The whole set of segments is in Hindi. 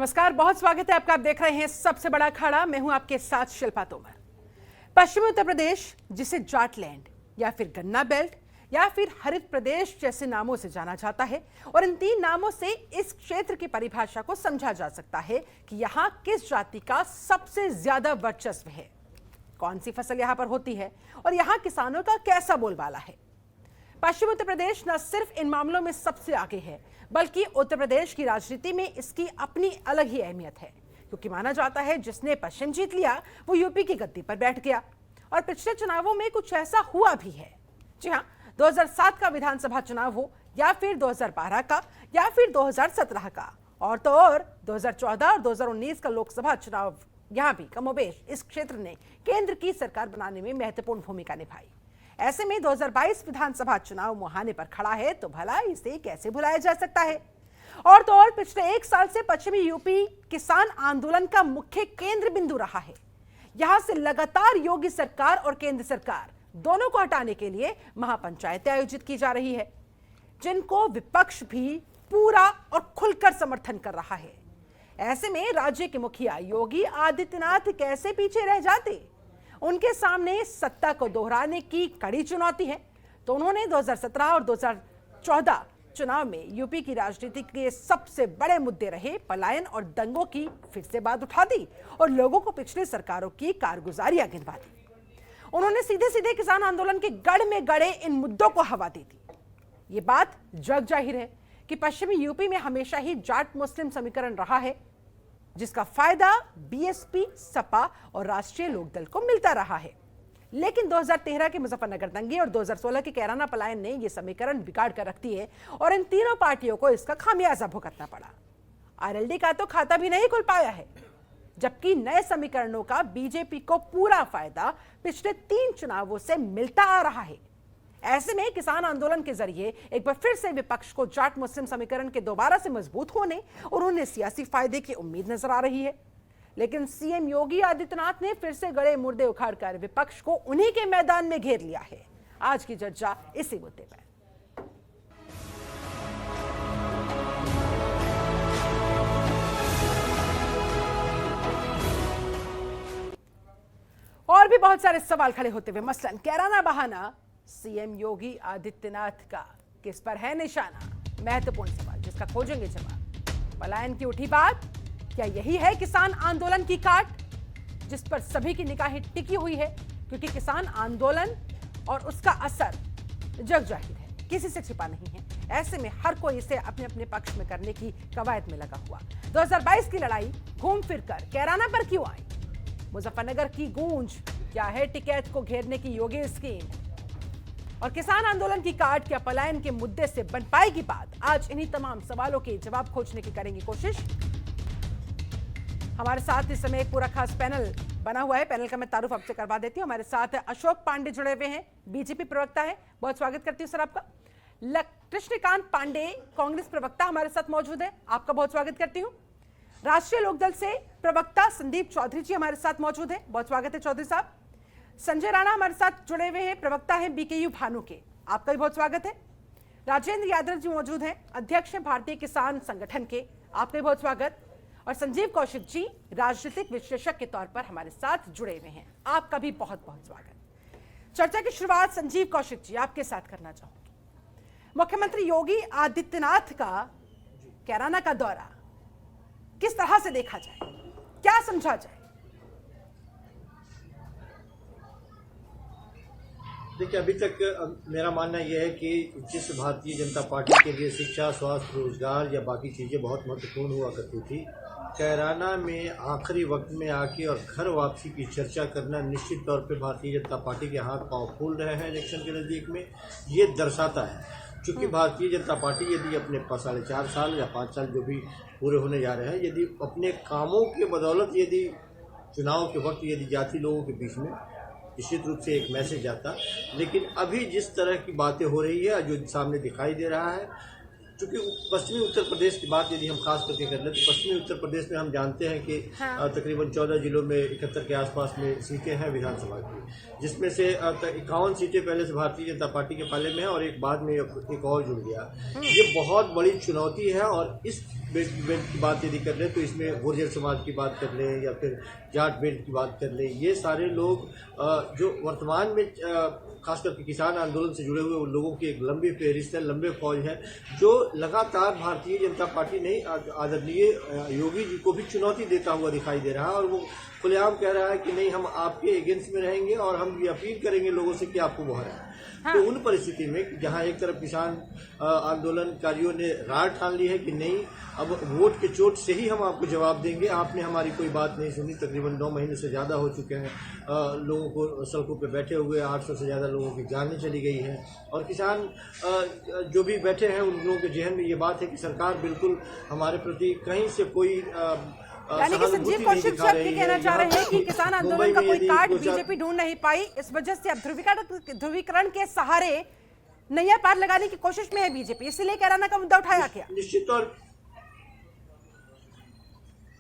नमस्कार, बहुत स्वागत है आपका। आप देख रहे हैं सबसे बड़ा अखाड़ा। मैं हूं आपके साथ शिल्पा तोमर। पश्चिमी उत्तर प्रदेश, जिसे जाटलैंड या फिर गन्ना बेल्ट या फिर हरित प्रदेश जैसे नामों से जाना जाता है, और इन तीन नामों से इस क्षेत्र की परिभाषा को समझा जा सकता है कि यहाँ किस जाति का सबसे ज्यादा वर्चस्व है, कौन सी फसल यहाँ पर होती है और यहाँ किसानों का कैसा बोलबाला है। पश्चिमी उत्तर प्रदेश न सिर्फ इन मामलों में सबसे आगे है, बल्कि उत्तर प्रदेश की राजनीति में इसकी अपनी अलग ही अहमियत है, क्योंकि माना जाता है जिसने पश्चिम जीत लिया वो यूपी की गद्दी पर बैठ गया। और पिछले चुनावों में कुछ ऐसा हुआ भी है। जी हाँ, 2007 का विधानसभा चुनाव हो या फिर 2012 का या फिर 2017 का, और तो और 2014 और 2019 का लोकसभा चुनाव, यहाँ भी कमोबेश इस क्षेत्र ने केंद्र की सरकार बनाने में महत्वपूर्ण भूमिका निभाई। ऐसे में 2022 विधानसभा चुनाव मुहाने पर खड़ा है, तो भला इसे कैसे भुलाया जा सकता है। और तो और पिछले एक साल से पश्चिमी यूपी किसान आंदोलन का मुख्य केंद्र बिंदु रहा है। यहां से लगातार योगी सरकार और केंद्र सरकार दोनों को हटाने के लिए महापंचायतें आयोजित की जा रही है, जिनको विपक्ष भी पूरा और खुलकर समर्थन कर रहा है। ऐसे में राज्य के मुखिया योगी आदित्यनाथ कैसे पीछे रह जाते। उनके सामने सत्ता को दोहराने की कड़ी चुनौती है, तो उन्होंने 2017 और 2014 चुनाव में यूपी की राजनीति के सबसे बड़े मुद्दे रहे पलायन और दंगों की फिर से बात उठा दी और लोगों को पिछली सरकारों की कारगुजारियां गिनवा दी। उन्होंने सीधे सीधे किसान आंदोलन के गढ़ में गड़े इन मुद्दों को हवा दे दी। ये बात जग जाहिर है कि पश्चिमी यूपी में हमेशा ही जाट मुस्लिम समीकरण रहा है, जिसका फायदा बीएसपी, सपा और राष्ट्रीय लोकदल को मिलता रहा है। लेकिन 2013 के मुजफ्फरनगर दंगे और 2016 के कैराना पलायन ने यह समीकरण बिगाड़ कर रख दी है और इन तीनों पार्टियों को इसका खामियाजा भुगतना पड़ा। आरएलडी का तो खाता भी नहीं खुल पाया है, जबकि नए समीकरणों का बीजेपी को पूरा फायदा पिछले 3 चुनावों से मिलता आ रहा है। ऐसे में किसान आंदोलन के जरिए एक बार फिर से विपक्ष को जाट मुस्लिम समीकरण के दोबारा से मजबूत होने और उन्हें सियासी फायदे की उम्मीद नजर आ रही है। लेकिन सीएम योगी आदित्यनाथ ने फिर से गड़े मुर्दे उखाड़कर विपक्ष को उन्हीं के मैदान में घेर लिया है। आज की चर्चा इसी मुद्दे पर। और भी बहुत सारे सवाल खड़े होते हुए, मसलन कैराना बहाना सीएम योगी आदित्यनाथ का किस पर है निशाना, महत्वपूर्ण सवाल जिसका खोजेंगे जवाब। पलायन की उठी बात, क्या यही है किसान आंदोलन की काट जिस पर सभी की निगाहें टिकी हुई है, क्योंकि किसान आंदोलन और उसका असर जग जाहिर है, किसी से छिपा नहीं है। ऐसे में हर कोई इसे अपने अपने पक्ष में करने की कवायद में लगा हुआ। 2022 की लड़ाई घूम फिरकर कैराना पर क्यों आई? मुजफ्फरनगर की गूंज क्या है टिकैत को घेरने की योगी स्कीम? और किसान आंदोलन की काट क्या पलायन के मुद्दे से बन पाएगी बात? आज इन्हीं तमाम सवालों के जवाब खोजने की करेंगे कोशिश। हमारे साथ इस समय एक पूरा खास पैनल बना हुआ है। पैनल का मैं तारुफ आपसे करवा देती हूँ। हमारे साथ अशोक पांडे जुड़े हुए हैं, बीजेपी प्रवक्ता है, बहुत स्वागत करती हूँ सर आपका। कृष्णकांत पांडे कांग्रेस प्रवक्ता हमारे साथ मौजूद है, आपका बहुत स्वागत करती हूँ। राष्ट्रीय लोकदल से प्रवक्ता संदीप चौधरी जी हमारे साथ मौजूद है, बहुत स्वागत है चौधरी साहब। संजय राणा हमारे साथ जुड़े हुए हैं, प्रवक्ता हैं बीकेयू भानु के, आपका भी बहुत स्वागत है। राजेंद्र यादव जी मौजूद हैं, अध्यक्ष हैं भारतीय किसान संगठन के, आपका भी बहुत स्वागत। और संजीव कौशिक जी राजनीतिक विश्लेषक के तौर पर हमारे साथ जुड़े हुए हैं, आपका भी बहुत बहुत स्वागत। चर्चा की शुरुआत संजीव कौशिक जी आपके साथ करना चाहूंगी। मुख्यमंत्री योगी आदित्यनाथ का कैराना का दौरा किस तरह से देखा जाए, क्या समझा जाए? देखिए, अभी तक मेरा मानना यह है कि जिस भारतीय जनता पार्टी के लिए शिक्षा, स्वास्थ्य, रोजगार या बाकी चीज़ें बहुत महत्वपूर्ण हुआ करती थी, कैराना में आखिरी वक्त में आके और घर वापसी की चर्चा करना निश्चित तौर पे भारतीय जनता पार्टी के हाथ पांव फूल रहे हैं इलेक्शन के नज़दीक में। ये दर्शाता है क्योंकि भारतीय जनता पार्टी यदि अपने 4.5 साल या 5 साल जो भी पूरे होने जा रहे हैं, यदि अपने कामों के बदौलत यदि चुनाव के वक्त यदि जाति लोगों के बीच में निश्चित रूप से एक मैसेज आता, लेकिन अभी जिस तरह की बातें हो रही है जो सामने दिखाई दे रहा है, क्योंकि पश्चिमी उत्तर प्रदेश की बात यदि हम खास करके कर लें तो पश्चिमी उत्तर प्रदेश में हम जानते हैं कि तकरीबन 14 जिलों में 71 के आसपास में सीटें हैं विधानसभा की, जिसमें से 51 सीटें पहले से भारतीय जनता पार्टी के पाले में है और एक बाद में एक और जुड़ गया। ये बहुत बड़ी चुनौती है और इस बेल्ट की बात यदि कर लें तो इसमें गुर्जर समाज की बात कर लें या फिर जाट बेल्ट की बात कर लें, ये सारे लोग जो वर्तमान में खास करके किसान आंदोलन से जुड़े हुए उन लोगों की एक लंबी फहरिस्त है, लंबे फौज है, जो लगातार भारतीय जनता पार्टी ने आदरणीय योगी जी को भी चुनौती देता हुआ दिखाई दे रहा है और वो खुलेआम कह रहा है कि नहीं, हम आपके अगेंस्ट में रहेंगे और हम ये अपील करेंगे लोगों से कि आपको मुहरा। हाँ। तो उन परिस्थिति में जहां एक तरफ किसान आंदोलनकारियों ने राय ठान ली है कि नहीं, अब वोट के चोट से ही हम आपको जवाब देंगे, आपने हमारी कोई बात नहीं सुनी। तकरीबन 9 महीने से ज़्यादा हो चुके हैं लोगों को सड़कों पे बैठे हुए, 800 से ज़्यादा लोगों की जानें चली गई हैं और किसान जो भी बैठे हैं उन लोगों के जहन में ये बात है कि सरकार बिल्कुल हमारे प्रति कहीं से कोई यानी कि संजीव कौशिक जी ये कहना चाह रहे हैं कि किसान आंदोलन का कोई कार्ड बीजेपी ढूंढ नहीं पाई, इस वजह से अब ध्रुवीकरण के सहारे नैया पार लगाने की कोशिश में है बीजेपी, इसीलिए कैराना का मुद्दा उठाया क्या?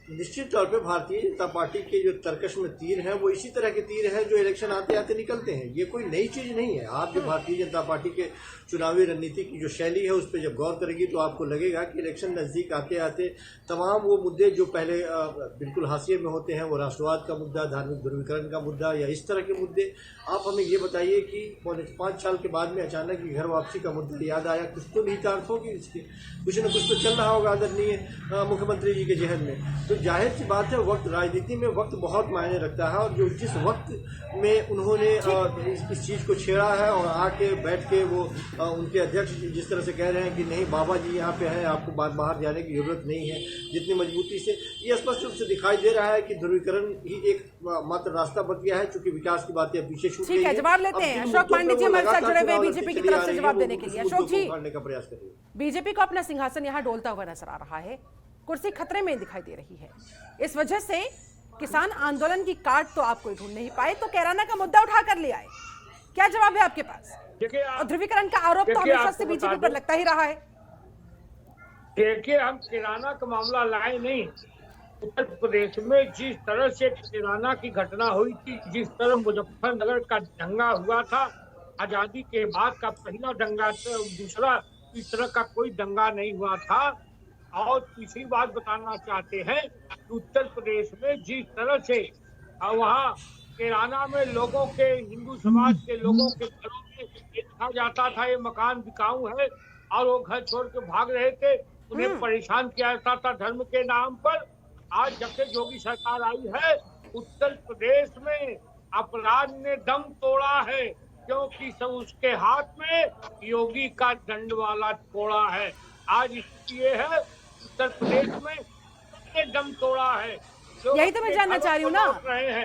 निश्चित तौर पे भारतीय जनता पार्टी के जो तर्कश में तीर हैं वो इसी तरह के तीर हैं जो इलेक्शन आते आते निकलते हैं। ये कोई नई चीज नहीं है। आप जो भारतीय जनता पार्टी के चुनावी रणनीति की जो शैली है उस पर जब गौर करेंगी तो आपको लगेगा कि इलेक्शन नजदीक आते आते तमाम वो मुद्दे जो पहले बिल्कुल हाशिए में होते हैं, वो राष्ट्रवाद का मुद्दा, धार्मिक ध्रुवीकरण का मुद्दा या इस तरह के मुद्दे, आप हमें ये बताइए कि 5 साल के बाद में अचानक घर वापसी का मुद्दा याद आया, कुछ तो निहितार्थ होगी इसकी, कुछ न कुछ तो चल रहा होगा आदरणीय मुख्यमंत्री जी के जहन में। तो जाहिर सी बात है, वक्त राजनीति में वक्त बहुत मायने रखता है और जो जिस वक्त में उन्होंने इस चीज़ को छेड़ा है और आके बैठ के वो उनके अध्यक्ष जिस तरह से कह रहे हैं कि नहीं बाबा जी यहाँ पे हैं, आपको बाहर जाने की जरूरत नहीं है, जितनी मजबूती से ये स्पष्ट रूप से दिखाई दे रहा है कि ध्रुवीकरण ही एक मात्र रास्ता बन गया है, चूंकि विकास की बातें पीछे छूट गई है। जवाब लेते हैं अशोक पांडे जी हमारे साथ जुड़े हुए बीजेपी की तरफ से जवाब देने के लिए। अशोक जी, का प्रयास करिए। बीजेपी को अपना सिंहासन यहाँ डोलता हुआ नजर आ रहा है, कुर्सी खतरे में दिखाई दे रही है, इस वजह से किसान आंदोलन की कार्ड तो आप कोई ढूंढ नहीं पाए, तो कैराना का मुद्दा उठा कर ले आए, क्या जवाब है आपके पास? और ध्रुवीकरण का आरोप तो हमेशा से बीजेपी पर लगता ही रहा है। देखिए, हम कैराना का मामला लाए नहीं, उत्तर प्रदेश में जिस तरह से कैराना की घटना हुई थी, जिस तरह मुजफ्फरनगर का दंगा हुआ था, आजादी के बाद का पहला दंगा, दूसरा इस तरह का कोई दंगा नहीं हुआ था। और तीसरी बात बताना चाहते हैं कि उत्तर प्रदेश में जिस तरह से वहाँ कैराना में लोगों के, हिंदू समाज के लोगों के घरों में देखा जाता था ये मकान बिकाऊ है और वो घर छोड़ के भाग रहे थे, उन्हें परेशान किया जाता था धर्म के नाम पर। आज जब से योगी सरकार आई है, उत्तर प्रदेश में अपराध ने दम तोड़ा है, क्योंकि सब उसके हाथ में योगी का दंड वाला तोड़ा है। आज इसलिए है उत्तर प्रदेश में दम तोड़ा है। यही तो मैं जानना चाह रही हूँ ना,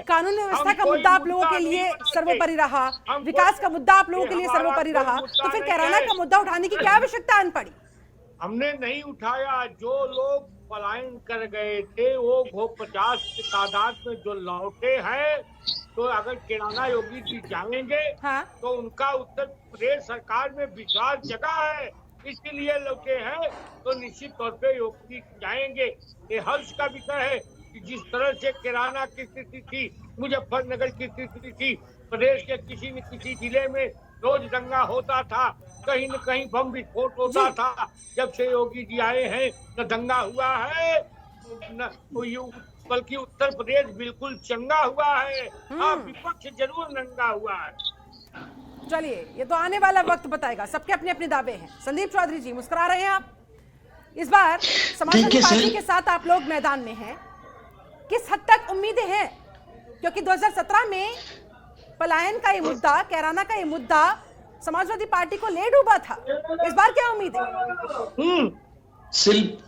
कानून व्यवस्था का मुद्दा आप लोगों के लिए सर्वोपरि रहा, विकास का मुद्दा आप लोगों के लिए सर्वोपरि रहा, तो फिर कैराना का मुद्दा उठाने की क्या आवश्यकता आन पड़ी? हमने नहीं उठाया। जो लोग पलायन कर गए थे वो 50 की तादाद में जो लौटे हैं, तो अगर कैराना योगी जी जाएंगे तो उनका उत्तर प्रदेश सरकार में विश्वास जगा है, इसलिए लौटे हैं, तो निश्चित तौर पे योगी जाएंगे। ये हर्ष का विषय है कि जिस तरह से कैराना की स्थिति थी, मुजफ्फरनगर की स्थिति थी, प्रदेश के किसी न किसी जिले में रोज दंगा होता था, कहीं न कहीं बम विस्फोट होता था। जब से योगी जी आए हैं न दंगा हुआ है, बल्कि उत्तर प्रदेश बिल्कुल चंगा हुआ है। हाँ, विपक्ष जरूर नंगा हुआ है। चलिए, ये तो आने वाला वक्त बताएगा, सबके अपने अपने दावे हैं। संदीप चौधरी जी, मुस्कुरा रहे हैं आप, इस बार समाजवादी पार्टी के साथ आप लोग मैदान में हैं, किस हद तक उम्मीदें हैं? क्योंकि 2017 में पलायन का ये मुद्दा, कैराना का ये मुद्दा समाजवादी पार्टी को ले डूबा था, इस बार क्या उम्मीद है?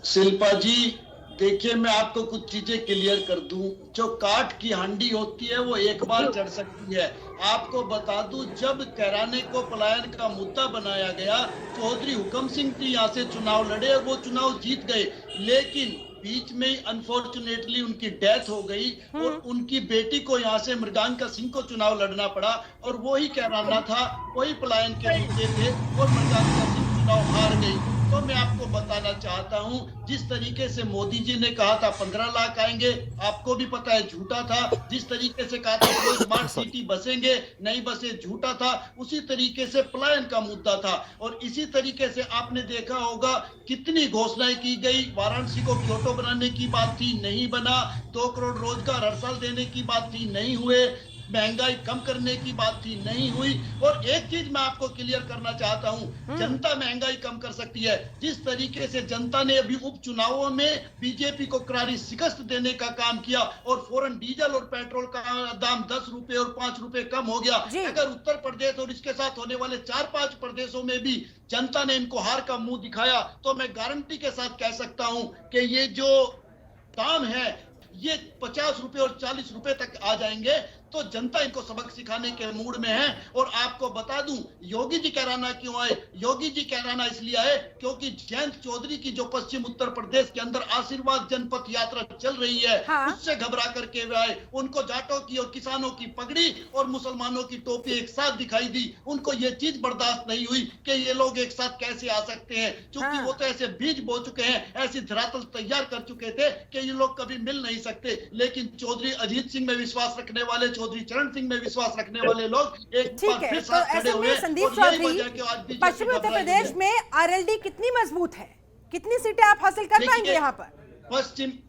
शिल्पा जी, देखिए मैं आपको कुछ चीजें क्लियर कर दूं। जो काठ की हांडी होती है वो एक बार चढ़ सकती है। आपको बता दूं, जब कैराने को पलायन का मुद्दा बनाया गया, चौधरी हुक्म सिंह जी यहाँ से चुनाव लड़े और वो चुनाव जीत गए, लेकिन बीच में अनफॉर्चुनेटली उनकी डेथ हो गई और उनकी बेटी को यहाँ से मृगांका सिंह को चुनाव लड़ना पड़ा, और वही कैराना था, वही पलायन के मुद्दे थे और मृगांका सिंह चुनाव हार गई। तो मैं आपको बताना चाहता हूं, जिस तरीके से मोदी जी ने कहा था 15 लाख आएंगे, आपको भी पता है झूठा था। जिस तरीके से कहा था स्मार्ट सिटी बसेंगे, नहीं बसे, झूठा था। उसी तरीके से पलायन का मुद्दा था। और इसी तरीके से आपने देखा होगा कितनी घोषणाएं की गई। वाराणसी को क्योटो बनाने की बात थी, नहीं बना। 2 करोड़ रोजगार हर साल देने की बात थी, नहीं हुए। महंगाई कम करने की बात थी, नहीं हुई। और एक चीज मैं आपको क्लियर करना चाहता हूं, जनता महंगाई कम कर सकती है। जिस तरीके से जनता ने अभी उपचुनावों में बीजेपी को करारी शिकस्त देने का काम किया और फौरन डीजल और पेट्रोल का दाम 10 रुपए और 5 रुपए कम हो गया। अगर उत्तर प्रदेश और इसके साथ होने वाले 4-5 प्रदेशों में भी जनता ने इनको हार का मुंह दिखाया, तो मैं गारंटी के साथ कह सकता हूं कि ये जो दाम है ये 50 रुपए और 40 रुपए तक आ जाएंगे। तो जनता इनको सबक सिखाने के मूड में है। और आपको बता दूं, योगी जी कैराना क्यों आए? योगी जी कैराना इसलिए आए क्योंकि जयंत चौधरी की जो पश्चिम उत्तर प्रदेश के अंदर आशीर्वाद जनपथ यात्रा चल रही है, उससे घबरा करके वे आए। उनको जाटों की और किसानों की पगड़ी और मुसलमानों की टोपी एक साथ दिखाई दी। उनको ये चीज बर्दाश्त नहीं हुई कि ये लोग एक साथ कैसे आ सकते हैं, क्योंकि वो तो ऐसे बीज बो चुके हैं, ऐसी धरातल तैयार कर चुके थे कि ये लोग कभी मिल नहीं सकते। लेकिन चौधरी अजीत सिंह में विश्वास रखने वाले, चौधरी चरण सिंह में विश्वास रखने वाले लोग एक बार फिर साथ खड़े हुए। संदीप चौधरी, पश्चिमी उत्तर प्रदेश में आरएलडी कितनी मजबूत है? कितनी सीटें आप हासिल कर पाएंगे यहाँ पर?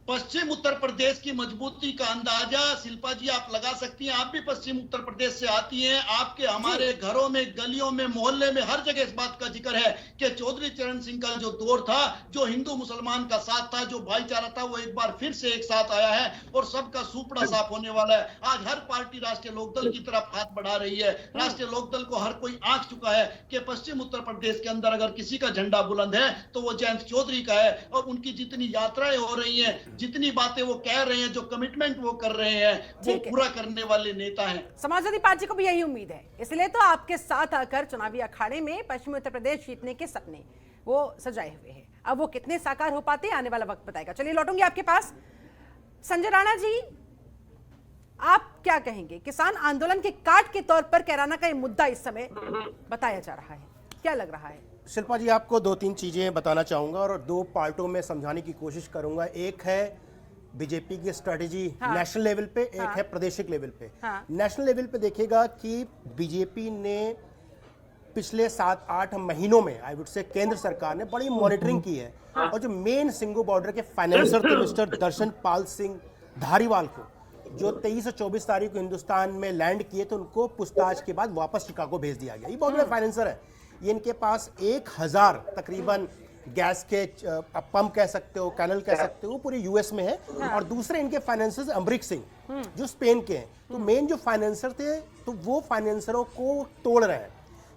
पश्चिम उत्तर प्रदेश की मजबूती का अंदाजा शिल्पा जी आप लगा सकती हैं। आप भी पश्चिम उत्तर प्रदेश से आती हैं। आपके हमारे घरों में, गलियों में, मोहल्ले में हर जगह इस बात का जिक्र है कि चौधरी चरण सिंह का जो दौर था, जो हिंदू मुसलमान का साथ था, जो भाईचारा था, वो एक बार फिर से एक साथ आया है और सबका सुपड़ा साफ होने वाला है। आज हर पार्टी राष्ट्रीय लोकदल की तरफ हाथ बढ़ा रही है। राष्ट्रीय लोकदल को हर कोई आंख चुका है कि पश्चिम उत्तर प्रदेश के अंदर अगर किसी का झंडा बुलंद है तो वो जयंत चौधरी का है। और उनकी जितनी यात्राएं हो रही हैं, जितनी बातें वो कह रहे हैं, जो कमिटमेंट वो कर रहे हैं, वो पूरा करने वाले नेता हैं। समाजवादी पार्टी को भी यही उम्मीद है, इसलिए तो आपके साथ आकर चुनावी अखाड़े में पश्चिमी उत्तर प्रदेश जीतने के सपने वो सजाए हुए हैं। अब वो कितने साकार हो पाते हैं आने वाला वक्त बताएगा। चलिए लौटूंगी आपके पास। संजय राणा जी, आप क्या कहेंगे? किसान आंदोलन के काट के तौर पर कैराना का ये मुद्दा इस समय बताया जा रहा है, क्या लग रहा है? शिल्पा जी, आपको 2-3 चीज़ें बताना चाहूँगा और 2 पार्टों में समझाने की कोशिश करूँगा। एक है बीजेपी की स्ट्रेटेजी नेशनल लेवल पे, एक है प्रादेशिक लेवल पे। नेशनल लेवल पे देखिएगा कि बीजेपी ने पिछले 7-8 महीनों में आई वुड से केंद्र सरकार ने बड़ी मॉनिटरिंग की है। और जो मेन सिंगू बॉर्डर के फाइनेंसर थे मिस्टर दर्शन पाल सिंह धारीवाल को, जो 23 और 24 तारीख को हिंदुस्तान में लैंड किए, तो उनको पूछताछ के बाद वापस शिकागो भेज दिया गया। ये बहुत बड़ा फाइनेंसर है। ये इनके पास 1000 तकरीबन गैस के पंप कह सकते हो, कैनल कह सकते हो, पूरे यूएस में है। और दूसरे इनके फाइनेंसर्स अमरीक सिंह जो स्पेन के हैं। तो मेन जो फाइनेंसर थे, तो वो फाइनेंसरों को तोड़ रहे हैं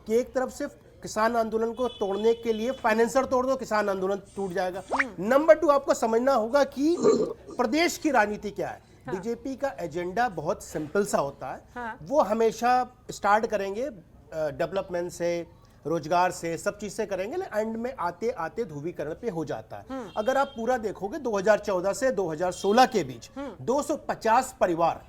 कि एक तरफ से किसान आंदोलन को तोड़ने के लिए फाइनेंसर तोड़ दो, किसान आंदोलन टूट जाएगा। नंबर 2, आपको समझना होगा कि प्रदेश की राजनीति क्या है। बीजेपी का एजेंडा बहुत सिंपल सा होता है। वो हमेशा स्टार्ट करेंगे डेवलपमेंट से, रोजगार से, सब चीज से करेंगे, लेकिन एंड में आते आते ध्रुवीकरण पे हो जाता है। अगर आप पूरा देखोगे 2014 से 2016 के बीच 250 परिवार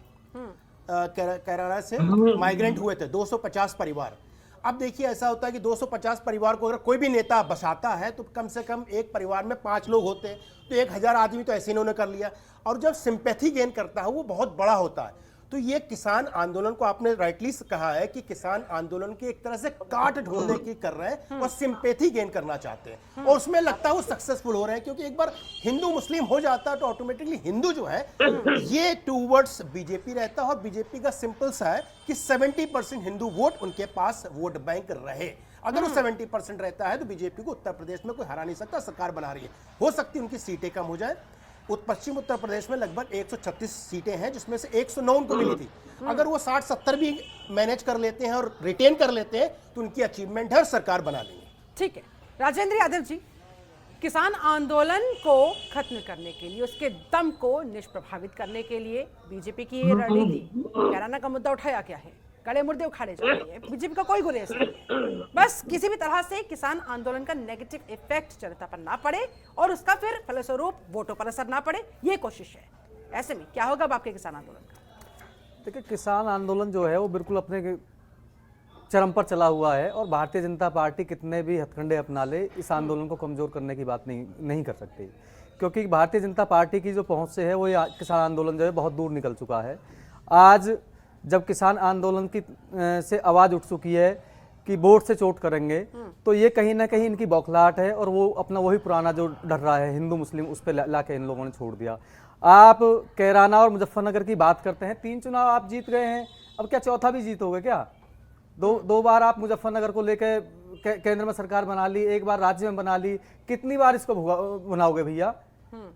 कैराना से माइग्रेंट हुए थे, 250 परिवार। अब देखिए ऐसा होता है कि 250 परिवार को अगर कोई भी नेता बसाता है तो कम से कम एक परिवार में 5 लोग होते हैं, तो 1000 आदमी तो ऐसे इन्होंने कर लिया। और जब सिंपैथी गेन करता है वो बहुत बड़ा होता है। तो ये किसान आंदोलन को आपने राइटली कहा है कि किसान आंदोलन की एक तरह से काट ढूंढने की कर रहे हैं और सिंपैथी गेन करना चाहते हैं। और उसमें लगता है वो सक्सेसफुल हो रहे हैं, क्योंकि एक बार हिंदू मुस्लिम हो जाता है तो ऑटोमेटिकली हिंदू जो है ये टूवर्ड्स बीजेपी रहता है। और बीजेपी का सिंपल सा है कि 70% हिंदू वोट उनके पास वोट बैंक रहे। अगर वो 70% रहता है तो बीजेपी को उत्तर प्रदेश में कोई हरा नहीं सकता, सरकार बना रही है। हो सकती है उनकी सीटें कम हो जाए। पश्चिम उत्तर प्रदेश में लगभग 136 सीटें हैं, जिसमें से 109 उनको मिली थी। अगर वो 60-70 भी मैनेज कर लेते हैं और रिटेन कर लेते हैं तो उनकी अचीवमेंट है और सरकार बना लेंगे। ठीक है, राजेंद्र यादव जी, किसान आंदोलन को खत्म करने के लिए, उसके दम को निष्प्रभावित करने के लिए बीजेपी की ये रणनीति, कैराना का मुद्दा उठाया क्या है, कड़े मुद्दे उखाड़े जा रहे हैं, बीजेपी का कोई गुरेज नहीं, बस किसी भी तरह से किसान आंदोलन का नेगेटिव इफेक्ट जनता पर ना पड़े और उसका फिर फलस्वरूप वोटों पर असर ना पड़े, ये कोशिश है। ऐसे में क्या होगा अब आपके किसान आंदोलन का? देखिए, किसान आंदोलन जो है वो बिल्कुल अपने चरम पर चला हुआ है और भारतीय जनता पार्टी कितने भी हथकंडे अपना ले इस आंदोलन को कमजोर करने की बात नहीं कर सकती, क्योंकि भारतीय जनता पार्टी की जो पहुंच से है वो ये किसान आंदोलन जो है बहुत दूर निकल चुका है। आज जब किसान आंदोलन की से आवाज़ उठ चुकी है कि वोट से चोट करेंगे, तो ये कहीं ना कहीं इनकी बौखलाहट है और वो अपना वही पुराना जो डर रहा है हिंदू मुस्लिम उस पर ला के इन लोगों ने छोड़ दिया। आप कैराना और मुजफ्फरनगर की बात करते हैं, 3 चुनाव आप जीत गए हैं, अब क्या चौथा भी जीतोगे क्या? दो बार आप मुजफ्फरनगर को लेकर केंद्र में सरकार बना ली, एक बार राज्य में बना ली, कितनी बार इसको बनाओगे भैया?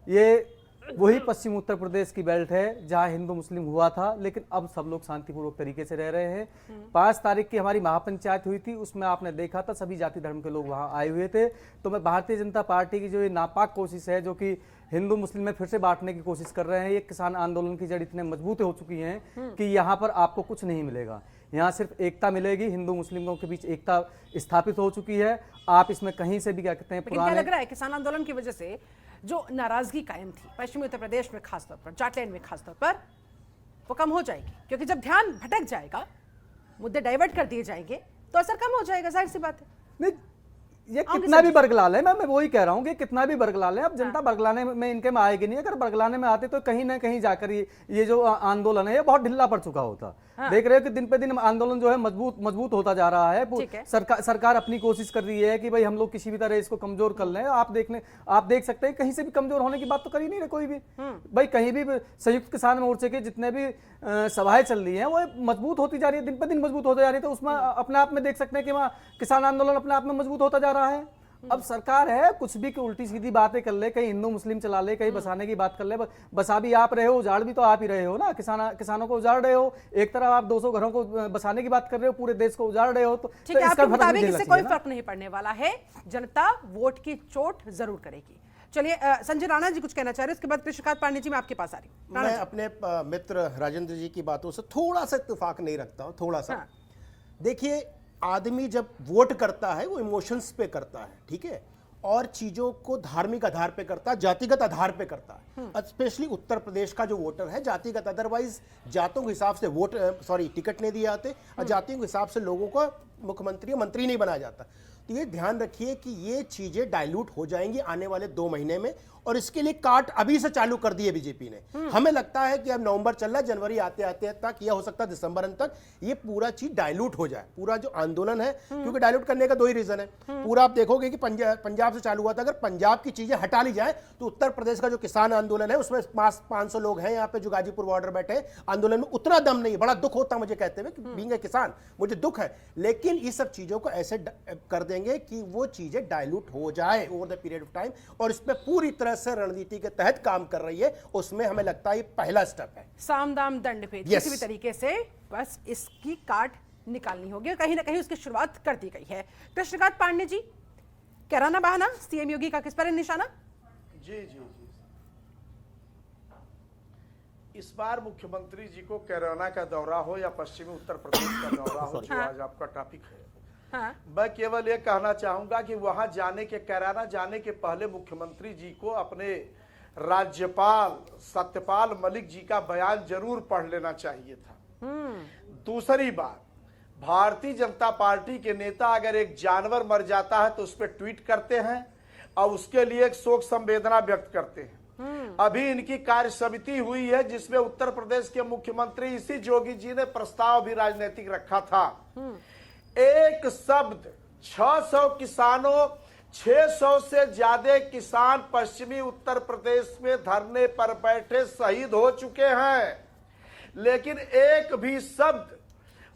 ये वही पश्चिम उत्तर प्रदेश की बेल्ट है जहां हिंदू मुस्लिम हुआ था, लेकिन अब सब लोग शांतिपूर्वक तरीके से रह रहे हैं। 5 तारीख की हमारी महापंचायत हुई थी, उसमें आपने देखा था सभी जाति धर्म के लोग वहां आए हुए थे। तो मैं भारतीय जनता पार्टी की जो ये नापाक कोशिश है, जो कि हिंदू मुस्लिम में फिर से बांटने की कोशिश कर रहे हैं, ये किसान आंदोलन की जड़ इतने मजबूत हो चुकी है कि यहाँ पर आपको कुछ नहीं मिलेगा। यहाँ सिर्फ एकता मिलेगी, हिंदू मुस्लिमों के बीच एकता स्थापित हो चुकी है। आप इसमें कहीं से भी क्या कहते हैं क्या लग रहा है किसान आंदोलन की वजह से जो नाराजगी कायम थी पश्चिमी उत्तर प्रदेश में खासतौर पर, जाटलैंड में खासतौर पर, वो कम हो जाएगी? क्योंकि जब ध्यान भटक जाएगा, मुद्दे डाइवर्ट कर दिए जाएंगे, तो असर कम हो जाएगा, जाहिर सी बात है। नहीं, ये कितना भी बरगला ले, मैं वही कह रहा हूँ कि कितना भी बरगला ले, अब जनता बरगलाने में इनके में आएगी नहीं। अगर बरगलाने में आते तो कहीं ना कहीं जाकर ये जो आंदोलन है ये बहुत ढिल्ला पड़ चुका होता। देख रहे हो कि दिन पे दिन आंदोलन जो है मजबूत होता जा रहा है। सरकार अपनी कोशिश कर रही है कि भाई हम लोग किसी भी तरह इसको कमजोर कर लें। आप देख सकते हैं कहीं से भी कमजोर होने की बात तो कर ही नहीं रहे कोई भी। भाई कहीं भी संयुक्त किसान मोर्चे के जितने भी सभाएं चल रही हैं वो मजबूत होती जा रही है, दिन पे दिन मजबूत होती जा रही है। तो उसमें अपने आप में देख सकते हैं कि वहाँ किसान आंदोलन अपने आप में मजबूत होता जा रहा है। अब सरकार है कुछ भी उल्टी सीधी बातें कर ले, कहीं हिंदू मुस्लिम चला ले, कहीं बसाने की बात कर ले, बसा भी आप रहे हो, उजाड़ भी तो आप ही रहे हो ना। किसानों को उजाड़ रहे हो, एक तरफ आप 200 घरों को बसाने की बात कर रहे हो, पूरे देश को उजाड़ रहे हो। तो ठीक है, आपके मुताबिक इससे कोई फर्क नहीं पड़ने वाला है, जनता वोट की चोट जरूर करेगी। चलिए संजय राणा जी कुछ कहना चाह रहे हैं, उसके बाद कृष्णकांत पांडे जी मैं आपके पास आ रही हूँ। मैं अपने मित्र राजेंद्र जी की बातों से थोड़ा सा इत्तेफाक नहीं रखता हूँ, थोड़ा सा। देखिए, आदमी जब वोट करता है वो इमोशंस पे करता है, ठीक है, और चीजों को धार्मिक आधार पे करता है, जातिगत आधार पे करता है। स्पेशली उत्तर प्रदेश का जो वोटर है जातिगत, अदरवाइज जातों के हिसाब से टिकट नहीं दिए जाते और जातियों के हिसाब से लोगों को मुख्यमंत्री मंत्री नहीं बनाया जाता। तो ये ध्यान रखिए कि ये चीजें डाइल्यूट हो जाएंगी आने वाले 2 महीने में, और इसके लिए काट अभी से चालू कर दिए बीजेपी ने। हमें लगता है कि अब नवंबर चल रहा है, जनवरी आते आते तक, या हो सकता है दिसंबर अंत तक ये पूरा चीज डाइल्यूट हो जाए, पूरा जो आंदोलन है। क्योंकि डाइल्यूट करने का 2 ही रीजन है। पूरा आप देखोगे कि पंजाब से चालू हुआ था, अगर पंजाब की चीजें हटा ली जाए तो उत्तर प्रदेश का जो किसान आंदोलन है उसमें 500 लोग हैं यहाँ पे जो गाजीपुर बॉर्डर बैठे आंदोलन में, उतना दम नहीं है। बड़ा दुख होता मुझे कहते हुए कि बीइंग ए किसान मुझे दुख है, लेकिन इस सब चीजों को ऐसे कर देंगे कि वो चीजें डाइल्यूट हो जाए over the period of time, और इसमें पूरी तरह से रणनीति के तहत काम कर रही है। उसमें हमें लगता है ये पहला स्टेप है। साम दाम दंड भेद, किसी भी तरीके से बस इसकी काट निकालनी होगी, और कहीं ना कहीं उसकी शुरुआत कर दी गई है। कृष्णकांत पांडे जी, कैराना बहाना सीएम योगी का किस पर है निशाना? जी, इस बार मुख्यमंत्री जी को कैराना का दौरा हो या पश्चिमी उत्तर प्रदेश का दौरा हो, जो आज आपका टॉपिक है, मैं केवल ये कहना चाहूंगा कि वहां कैराना जाने के पहले मुख्यमंत्री जी को अपने राज्यपाल सत्यपाल मलिक जी का बयान जरूर पढ़ लेना चाहिए था। दूसरी बात, भारतीय जनता पार्टी के नेता अगर एक जानवर मर जाता है तो उस पर ट्वीट करते हैं और उसके लिए एक शोक संवेदना व्यक्त करते हैं। अभी इनकी कार्य समिति हुई है जिसमें उत्तर प्रदेश के मुख्यमंत्री इसी जोगी जी ने प्रस्ताव भी राजनीतिक रखा था। एक शब्द 600 किसानों, 600 से ज्यादा किसान पश्चिमी उत्तर प्रदेश में धरने पर बैठे शहीद हो चुके हैं, लेकिन एक भी शब्द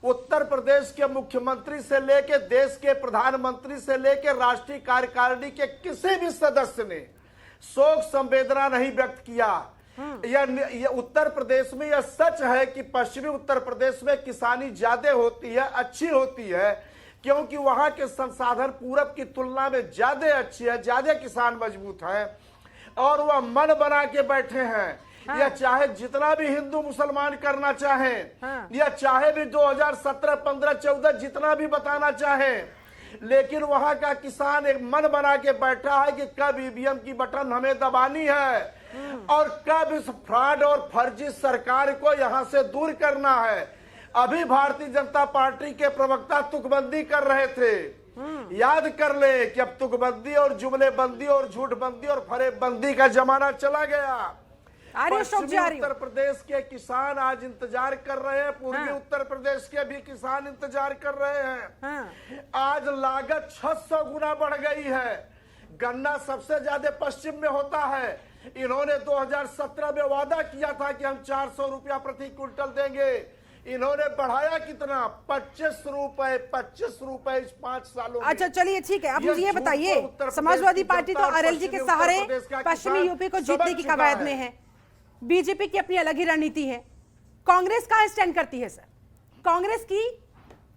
उत्तर प्रदेश के मुख्यमंत्री से लेकर देश के प्रधानमंत्री से लेकर राष्ट्रीय कार्यकारिणी के किसी भी सदस्य ने शोक संवेदना नहीं व्यक्त किया। यह उत्तर प्रदेश में यह सच है कि पश्चिमी उत्तर प्रदेश में किसानी ज्यादा होती है, अच्छी होती है, क्योंकि वहां के संसाधन पूरब की तुलना में ज्यादा अच्छी है, ज्यादा किसान मजबूत है, और वह मन बना के बैठे हैं। या चाहे जितना भी हिंदू मुसलमान करना चाहे, या चाहे भी 2017, 15, 14 जितना भी बताना चाहे, लेकिन वहां का किसान एक मन बना के बैठा है कि कब ईवीएम की बटन हमें दबानी है और कब इस फ्रॉड और फर्जी सरकार को यहां से दूर करना है। अभी भारतीय जनता पार्टी के प्रवक्ता तुकबंदी कर रहे थे। याद कर ले कि अब तुकबंदी और जुमलेबंदी और झूठबंदी और फरेबबंदी का जमाना चला गया। पश्चिमी उत्तर प्रदेश के किसान आज इंतजार कर रहे हैं, पूर्वी उत्तर प्रदेश के भी किसान इंतजार कर रहे हैं। आज लागत 600 गुना बढ़ गई है। गन्ना सबसे ज्यादा पश्चिम में होता है। इन्होंने 2017 में वादा किया था कि हम 400 रुपया प्रति क्विंटल देंगे। इन्होंने बढ़ाया कितना? 25 रुपए इस 5 सालों में। अच्छा चलिए ठीक है, आप मुझे ये बताइए, समाजवादी पार्टी तो आरएलजी के सहारे पश्चिमी यूपी को जीतने की कवायद में है, बीजेपी की अपनी अलग ही रणनीति है, कांग्रेस कहां स्टैंड करती है सर? कांग्रेस की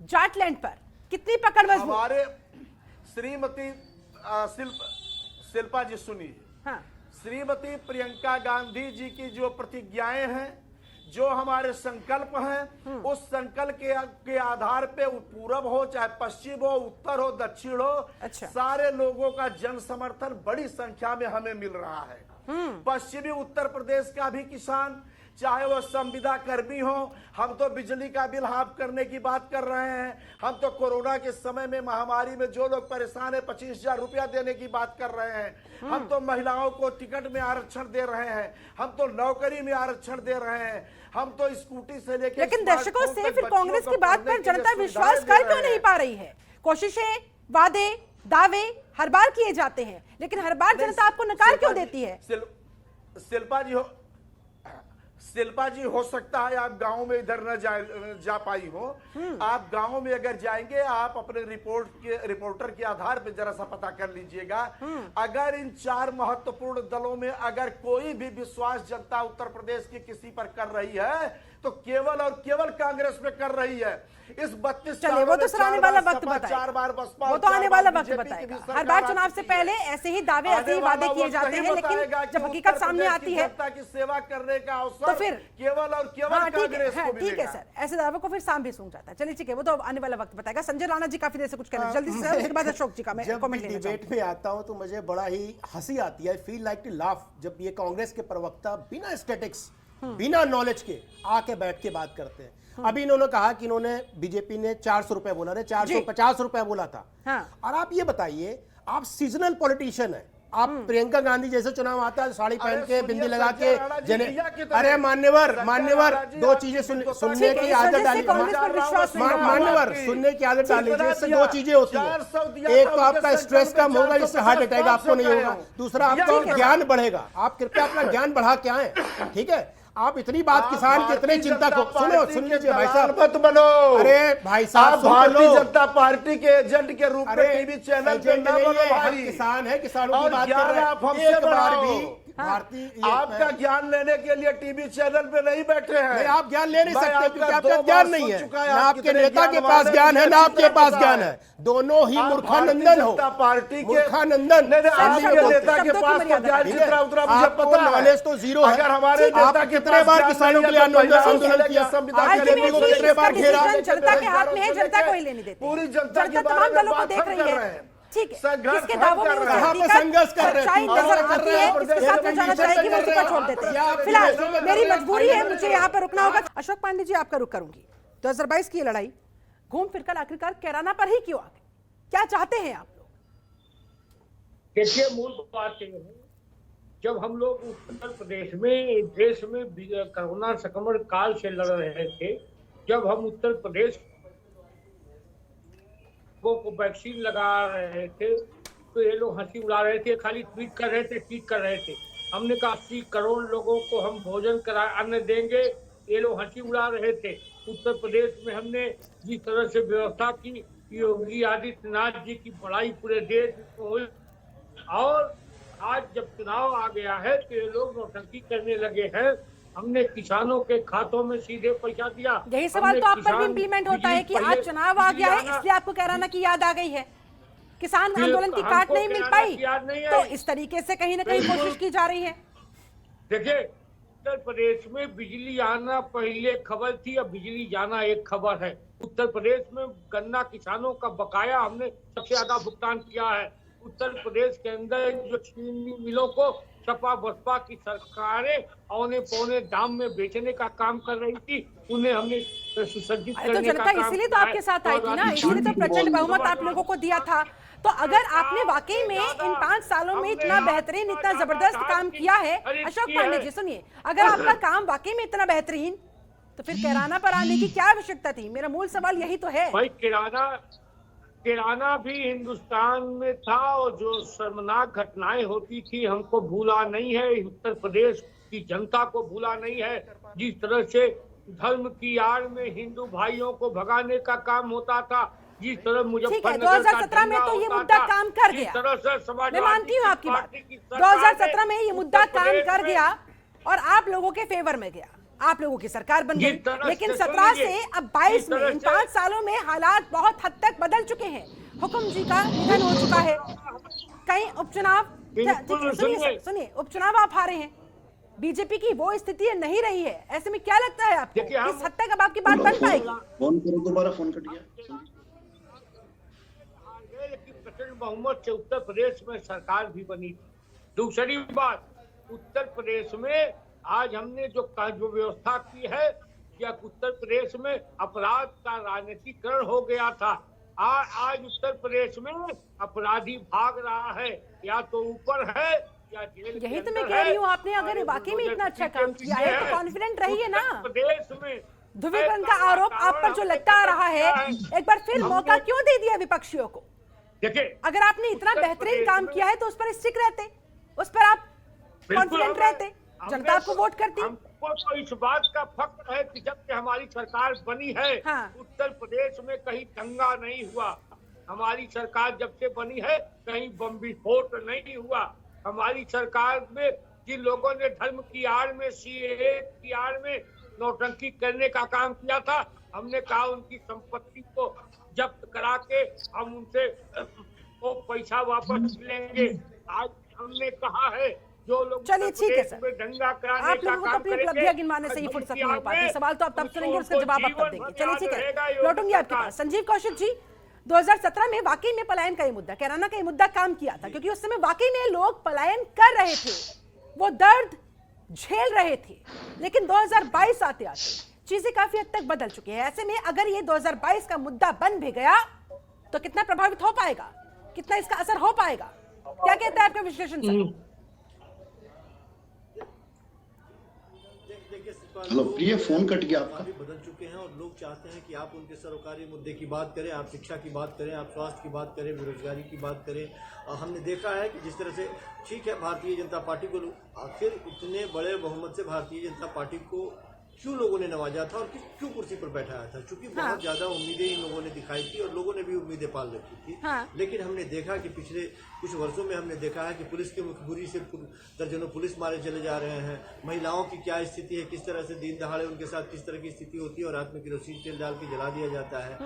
जाटलैंड पर कितनी पकड़ मजबूत? हमारे श्रीमती शिल्पा जी सुनिए, श्रीमती प्रियंका गांधी जी की जो प्रतिज्ञाएं हैं, जो हमारे संकल्प हैं, उस संकल्प के आधार पे पूरब हो चाहे पश्चिम हो, उत्तर हो, दक्षिण हो, अच्छा। सारे लोगों का जन समर्थन बड़ी संख्या में हमें मिल रहा है। पश्चिमी उत्तर प्रदेश का भी किसान, चाहे वो संविदा कर्मी हो, हम तो बिजली का बिल हाफ करने की बात कर रहे हैं। हम तो कोरोना के समय में, महामारी में जो लोग परेशान है 25,000 रुपया देने की बात कर रहे हैं। हम तो महिलाओं को टिकट में आरक्षण दे रहे हैं, हम तो नौकरी में आरक्षण दे रहे हैं, हम तो स्कूटी से लेकर। लेकिन दर्शकों से फिर कांग्रेस की बात पर जनता विश्वास कर क्यों नहीं पा रही है? कोशिशें, वादे, दावे हर बार किए जाते हैं, लेकिन हर बार जनता आपको नकार क्यों देती है? शिल्पा जी हो सकता है आप गांव में इधर न जा पाई हो। आप गांव में अगर जाएंगे, आप अपने रिपोर्टर के आधार पर जरा सा पता कर लीजिएगा। अगर इन 4 महत्वपूर्ण दलों में अगर कोई भी विश्वास जनता उत्तर प्रदेश की किसी पर कर रही है तो केवल और केवल कांग्रेस पे कर रही है। इस 32 चलिए वो तो सर आने वाला वक्त बताएगा, 4 बार बसपा, वो तो आने वाला वक्त बताएगा। हर बार चुनाव से पहले ऐसे ही दावे, ऐसे ही वादे किए जाते हैं, लेकिन जब हकीकत सामने आती है जनता की सेवा करने का अवसर तो फिर केवल और केवल कांग्रेस को ठीक है सर, ऐसे दावों को फिर साम भी सूंघ जाता है। चलिए ठीक है, वो तो आने वाला वक्त बताएगा। संजय राणा जी काफी देर से कुछ कह रहे हैं, जल्दी से सर, उसके बाद अशोक जी का मैं कमेंट लेना चाहूंगा। डिबेट में आता हूं तो मुझे बड़ा ही हंसी आती है, फील लाइक टू लाफ, जब ये कांग्रेस के प्रवक्ता बिना स्टैटिक्स, बिना नॉलेज के आके बैठ के बात करते हैं। अभी इन्होंने कहा कि इन्होंने बीजेपी ने 400 रुपए बोला, 450 रुपए बोला था। और आप ये बताइए, आप सीजनल पॉलिटिशियन है, आप प्रियंका गांधी जैसे चुनाव आता है साड़ी पहन के, बिंदी लगा के, अरे मान्यवर 2 चीजें सुनने की आदत डाली, मान्यवर सुनने की आदत डाल लीजिए। इससे 2 चीजें होती है, एक तो आपका स्ट्रेस कम होगा, जिससे हार्ट अटैक आपको नहीं होगा, दूसरा आपका ज्ञान बढ़ेगा। आप कृपया अपना ज्ञान बढ़ा के आए, ठीक है? आप इतनी बात किसान के इतने चिंता को सुन लीजिए भाई साहब, मत बनो। अरे भाई साहब, भारतीय जनता पार्टी के एजेंट के रूप में टीवी चैनल पे ना बनो भाई। किसान है, किसानों की बात कर रहे हैं। आप हमसे बार भी भारतीय आपका ज्ञान लेने के लिए टीवी चैनल पे नहीं बैठे हैं। नहीं, आप ज्ञान ले नहीं सकते क्योंकि आपका ज्ञान नहीं है। ना आपके नेता के पास ज्ञान है, ना आपके पास ज्ञान है, दोनों ही मूर्खानंदन हो। पार्टी के मूर्खानंदन, नेता के पास ज्ञान जितना उतना मुझे पता है, नॉलेज तो जीरो है। अगर हमारे नेता के कितने बार किसानों के लिए आंदोलन किया, कितने बार घेरा, जनता के हाथ में है, जनता को ही लेने देते, पूरी जनता तमाम दलों को देख रही है। ठीक है, किसके दावों में संघर्ष कर रहे हैं, नजर आती है, किसके साथ में जाना चाहेगी वो उसको छोड़ देते हैं। फिलहाल मेरी मजबूरी है, मुझे यहाँ पर रुकना होगा। अशोक पांडे जी, आपका रुक करूंगी। 2022 की लड़ाई घूम फिरकर आखिरकार कैराना पर ही क्यों आ गई? क्या चाहते हैं आप लोग? देखिए, मूल बात यह है, जब हम लोग उत्तर प्रदेश में, देश में कोरोना संक्रमण काल से लड़ रहे थे, जब हम उत्तर प्रदेश को वैक्सीन लगा रहे थे तो ये लोग हंसी उड़ा रहे थे, खाली ट्वीट कर रहे थे। हमने कहा 80 करोड़ लोगों को हम भोजन अन्न देंगे, ये लोग हंसी उड़ा रहे थे। उत्तर प्रदेश में हमने जिस तरह से व्यवस्था की, योगी आदित्यनाथ जी की बड़ाई पूरे देश में हुई, और आज जब चुनाव आ गया है तो ये लोग नौटंकी करने लगे हैं। हमने किसानों के खातों में सीधे पैसा दिया। यही सवाल तो आप पर भी इम्प्लीमेंट होता है कि आज चुनाव आ गया है, इसलिए आपको कैराना की याद आ गई है, किसान आंदोलन की काट नहीं मिल पाई, तो इस तरीके से कहीं ना कहीं कोशिश की जा रही है। देखिए, उत्तर प्रदेश में बिजली आना पहले खबर थी, अब बिजली जाना एक खबर है। उत्तर प्रदेश में गन्ना किसानों का बकाया हमने सबसे ज्यादा भुगतान किया है। उत्तर प्रदेश के अंदर जो चीनी मिलों को सपा बसपा की सरकारें औने पौने दाम में बेचने का काम कर रही थी, उन्हें हमने सुसज्जित अरे तो करने का जनता काम इसीलिए तो किया है। आपके साथ आई थी ना, और इसीलिए तो प्रचंड बहुमत आप लोगों को दिया था। तो अगर आपने वाकई में इन 5 सालों में इतना बेहतरीन, इतना जबरदस्त काम किया है, अशोक पांडे जी सुनिए, अगर आपका काम वाकई में इतना बेहतरीन, तो फिर कैराना पर आने की क्या आवश्यकता थी? मेरा मूल सवाल यही तो है। भाई किराना भी हिंदुस्तान में था, और जो शर्मनाक घटनाएं होती थी हमको भूला नहीं है, उत्तर प्रदेश की जनता को भूला नहीं है। जिस तरह से धर्म की आड़ में हिंदू भाइयों को भगाने का काम होता था, जिस तरह मुजफ्फरनगर 2017 में तो ये मुद्दा काम कर गया, मैं मानती हूँ आपकी बात। 2017 में ये मुद्दा काम कर गया और आप लोगों के फेवर में गया, आप लोगों की सरकार बन गई। लेकिन 17 से अब 22 में, इन 5 सालों में हालात बहुत हद तक बदल चुके हैं। हुकुम जी का निधन हो चुका है, कहीं उपचुनाव, सुनिए उपचुनाव आप हारे हैं, बीजेपी की वो स्थिति नहीं रही है। ऐसे में क्या लगता है आपको किस हद तक अब आपकी बात बन पाएगी? फोन करो, दोबारा फोन कट गया। प्रचंड बहुमत से उत्तर प्रदेश में सरकार भी बनी थी। दूसरी बात, उत्तर प्रदेश में आज हमने जो व्यवस्था की है, या उत्तर प्रदेश में अपराध का राजनीतिकरण हो गया था। आज उत्तर प्रदेश में अपराधी भाग रहा है, या तो ऊपर है या जेल। यही तो मैं कह रही हूँ, आपने अगर वाकई में इतना अच्छा काम किया है तो कॉन्फिडेंट रहिए ना। प्रदेश में ध्रुवीकरण का आरोप आप पर जो लगता आ रहा है, एक बार फिर मौका क्यों दे दिया विपक्षियों को? देखिए, अगर आपने इतना बेहतरीन काम किया है तो उस पर स्टिक रहते, उस पर आप कॉन्फिडेंट रहते, जनता आपको वोट करती। हमको तो इस बात का फख्र है कि जब से हमारी सरकार बनी है, हाँ। उत्तर प्रदेश में कहीं दंगा नहीं हुआ। हमारी सरकार जब से बनी है, कहीं बम विस्फोट नहीं हुआ। हमारी सरकार में जिन लोगों ने धर्म की आड़ में, सीएए की आड़ में नौटंकी करने का काम किया था, हमने कहा उनकी संपत्ति को जब्त करा के हम उनसे वो पैसा वापस लेंगे। आज हमने कहा है, जो लोग चलिए ठीक है सर, दंगा कराने आप लोगों को अपनी उपलब्धियां गिनवाने से ही फुर्सत नहीं हो पाती। सवाल तो आप तब सुनेंगे, उसका जवाब आप तब देंगे। चलिए ठीक है, लौटूंगी आपके पास। संजीव कौशिक जी, 2017 में वाकई में पलायन का ये मुद्दा, कैराना का ये मुद्दा काम किया था, क्योंकि उस समय वाकई में लोग पलायन कर रहे थे, वो दर्द झेल रहे थे। लेकिन 2022 आते आते चीजें काफी हद तक बदल चुकी है। ऐसे में अगर ये 2022 का मुद्दा बन भी गया तो कितना प्रभावित हो पाएगा, कितना इसका असर हो पाएगा, क्या कहता है आपका विश्लेषण सर? हेलो प्रिय, फोन कट गया आपका। बदल चुके हैं और लोग चाहते हैं कि आप उनके सरोकारी मुद्दे की बात करें, आप शिक्षा की बात करें, आप स्वास्थ्य की बात करें, बेरोजगारी की बात करें। हमने देखा है कि जिस तरह से, ठीक है, भारतीय जनता पार्टी को आखिर इतने बड़े बहुमत से भारतीय जनता पार्टी को क्यों लोगों ने नवाजा था और क्यों कुर्सी पर बैठाया था? क्योंकि बहुत ज्यादा उम्मीदें इन लोगों ने दिखाई थी और लोगों ने भी उम्मीदें पाल रखी थी। लेकिन हमने देखा कि पिछले कुछ वर्षों में हमने देखा है कि पुलिस के मुखबिरी से दर्जनों पुलिस मारे चले जा रहे हैं। महिलाओं की क्या स्थिति है, किस तरह से दिन दहाड़े उनके साथ किस तरह की स्थिति होती है और रात में केरोसिन तेल डाल के जला दिया जाता है।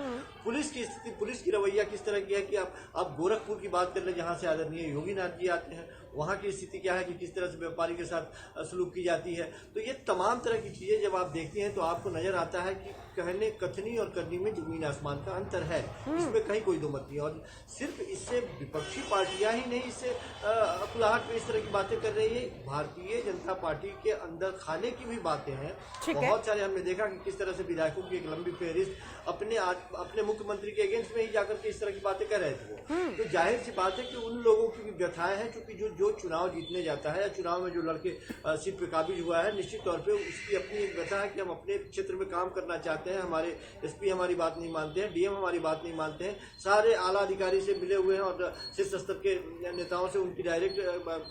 पुलिस की स्थिति, पुलिस की रवैया किस तरह की है कि आप गोरखपुर की बात कर लें, जहाँ से आदरणीय योगीनाथ जी आते हैं, वहाँ की स्थिति क्या है कि किस तरह से व्यापारी के साथ सलूक की जाती है। तो ये तमाम तरह की चीजें जब आप देखती हैं तो आपको नजर आता है कि कहने, कथनी और करनी में जमीन आसमान का अंतर है। इसमें कहीं कोई दो मत नहीं। और सिर्फ इससे विपक्षी पार्टियां ही नहीं इससे अकुलाहट में इस तरह की बातें कर रही है, भारतीय जनता पार्टी के अंदर खाने की भी बातें हैं। बहुत सारे हमने देखा कि किस तरह से विधायकों की एक लंबी फेहरिस्त अपने मुख्यमंत्री के अगेंस्ट में ही जाकर के इस तरह की बातें कर रहे थे। तो जाहिर सी बात है कि उन लोगों की भी व्यथाएं हैं, क्योंकि जो चुनाव जीतने जाता है या चुनाव में जो लड़के सीट पे काबिज हुआ है, निश्चित तौर पे उसकी अपनी व्यथा है कि हम अपने क्षेत्र में काम करना चाहते हैं, हमारे एसपी हमारी बात नहीं मानते हैं, डीएम हमारी बात नहीं मानते हैं, सारे आला अधिकारी से मिले हुए हैं और शीर्ष स्तर के नेताओं से उनकी डायरेक्ट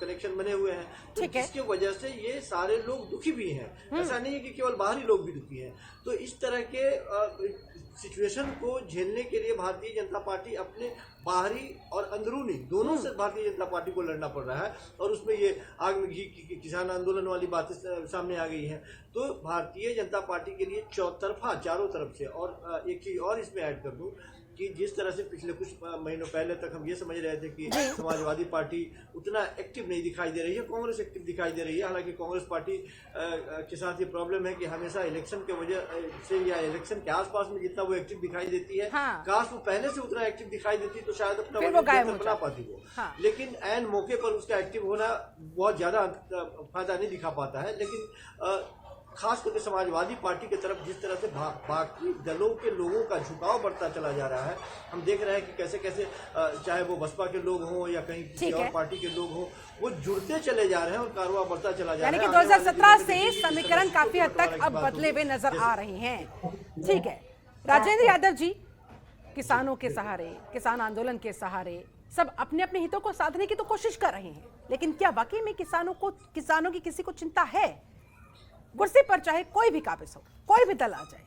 कनेक्शन बने हुए हैं। तो जिसकी वजह से ये सारे लोग दुखी भी हैं। ऐसा नहीं है कि केवल बाहरी लोग भी दुखी हैं। तो इस तरह के सिचुएशन को झेलने के लिए भारतीय जनता पार्टी अपने बाहरी और अंदरूनी दोनों से भारतीय जनता पार्टी को लड़ना पड़ रहा है। और उसमें ये आग में घी किसान आंदोलन वाली बातें सामने आ गई हैं। तो भारतीय जनता पार्टी के लिए चौतरफा, चारों तरफ से, और एक चीज और इसमें ऐड कर दूं कि जिस तरह से पिछले कुछ महीनों पहले तक हम ये समझ रहे थे कि समाजवादी पार्टी उतना एक्टिव नहीं दिखाई दे रही है, कांग्रेस एक्टिव दिखाई दे रही है। हालांकि कांग्रेस पार्टी के साथ ये प्रॉब्लम है कि हमेशा इलेक्शन के वजह से या इलेक्शन के आसपास में जितना वो एक्टिव दिखाई देती है, काश वो पहले से उतना एक्टिव दिखाई देती तो शायद अपना बना पाती वो। लेकिन एन मौके पर उसका एक्टिव होना बहुत ज्यादा फायदा नहीं दिखा पाता है। लेकिन खास करके समाजवादी पार्टी की तरफ जिस तरह से बाकी दलों के लोगों का झुकाव बढ़ता चला जा रहा है, हम देख रहे हैं कि कैसे कैसे चाहे वो बसपा के लोग हों या कहीं किसी और पार्टी के लोग हों, वो जुड़ते चले जा रहे हैं और कारवां बढ़ता चला जा रहा है। यानी कि 2017 से समीकरण काफी हद तक अब बदले हुए नजर आ रहे हैं। ठीक है, राजेंद्र यादव जी, किसानों के सहारे, किसान आंदोलन के सहारे सब अपने अपने हितों को साधने की तो कोशिश कर रहे हैं, लेकिन क्या वाकई में किसानों की किसी को चिंता है? कुर्सी पर चाहे कोई भी काबिज हो, कोई भी दल आ जाए,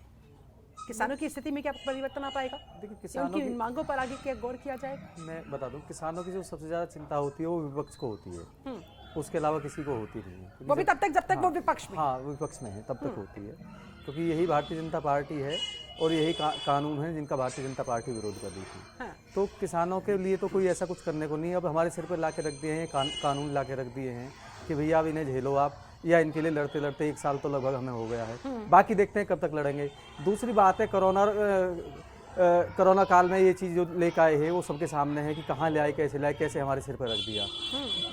किसानों की स्थिति में क्या परिवर्तन आ पाएगा? देखिए, किसानों की मांगों पर आगे क्या गौर किया जाएगा? मैं बता दूं, किसानों की जो सबसे ज्यादा चिंता होती है वो विपक्ष को होती है, उसके अलावा किसी को होती नहीं है। वो भी तब तक जब तक वो विपक्ष में, हाँ विपक्ष में है तब तक होती है, क्योंकि यही भारतीय जनता पार्टी है और यही कानून है जिनका भारतीय जनता पार्टी विरोध कर रही थी। तो किसानों के लिए तो कोई ऐसा कुछ करने को नहीं, अब हमारे सिर पर ला के रख दिए हैं, कानून ला के रख दिए हैं कि भैया अब इन्हें झेलो आप, या इनके लिए लड़ते लड़ते 1 साल तो लगभग हमें हो गया है, बाकी देखते हैं कब तक लड़ेंगे। दूसरी बात है, कोरोना काल में ये चीज़ जो लेकर आए हैं वो सबके सामने है कि कहाँ ले आए, कैसे लाए, कैसे हमारे सिर पर रख दिया।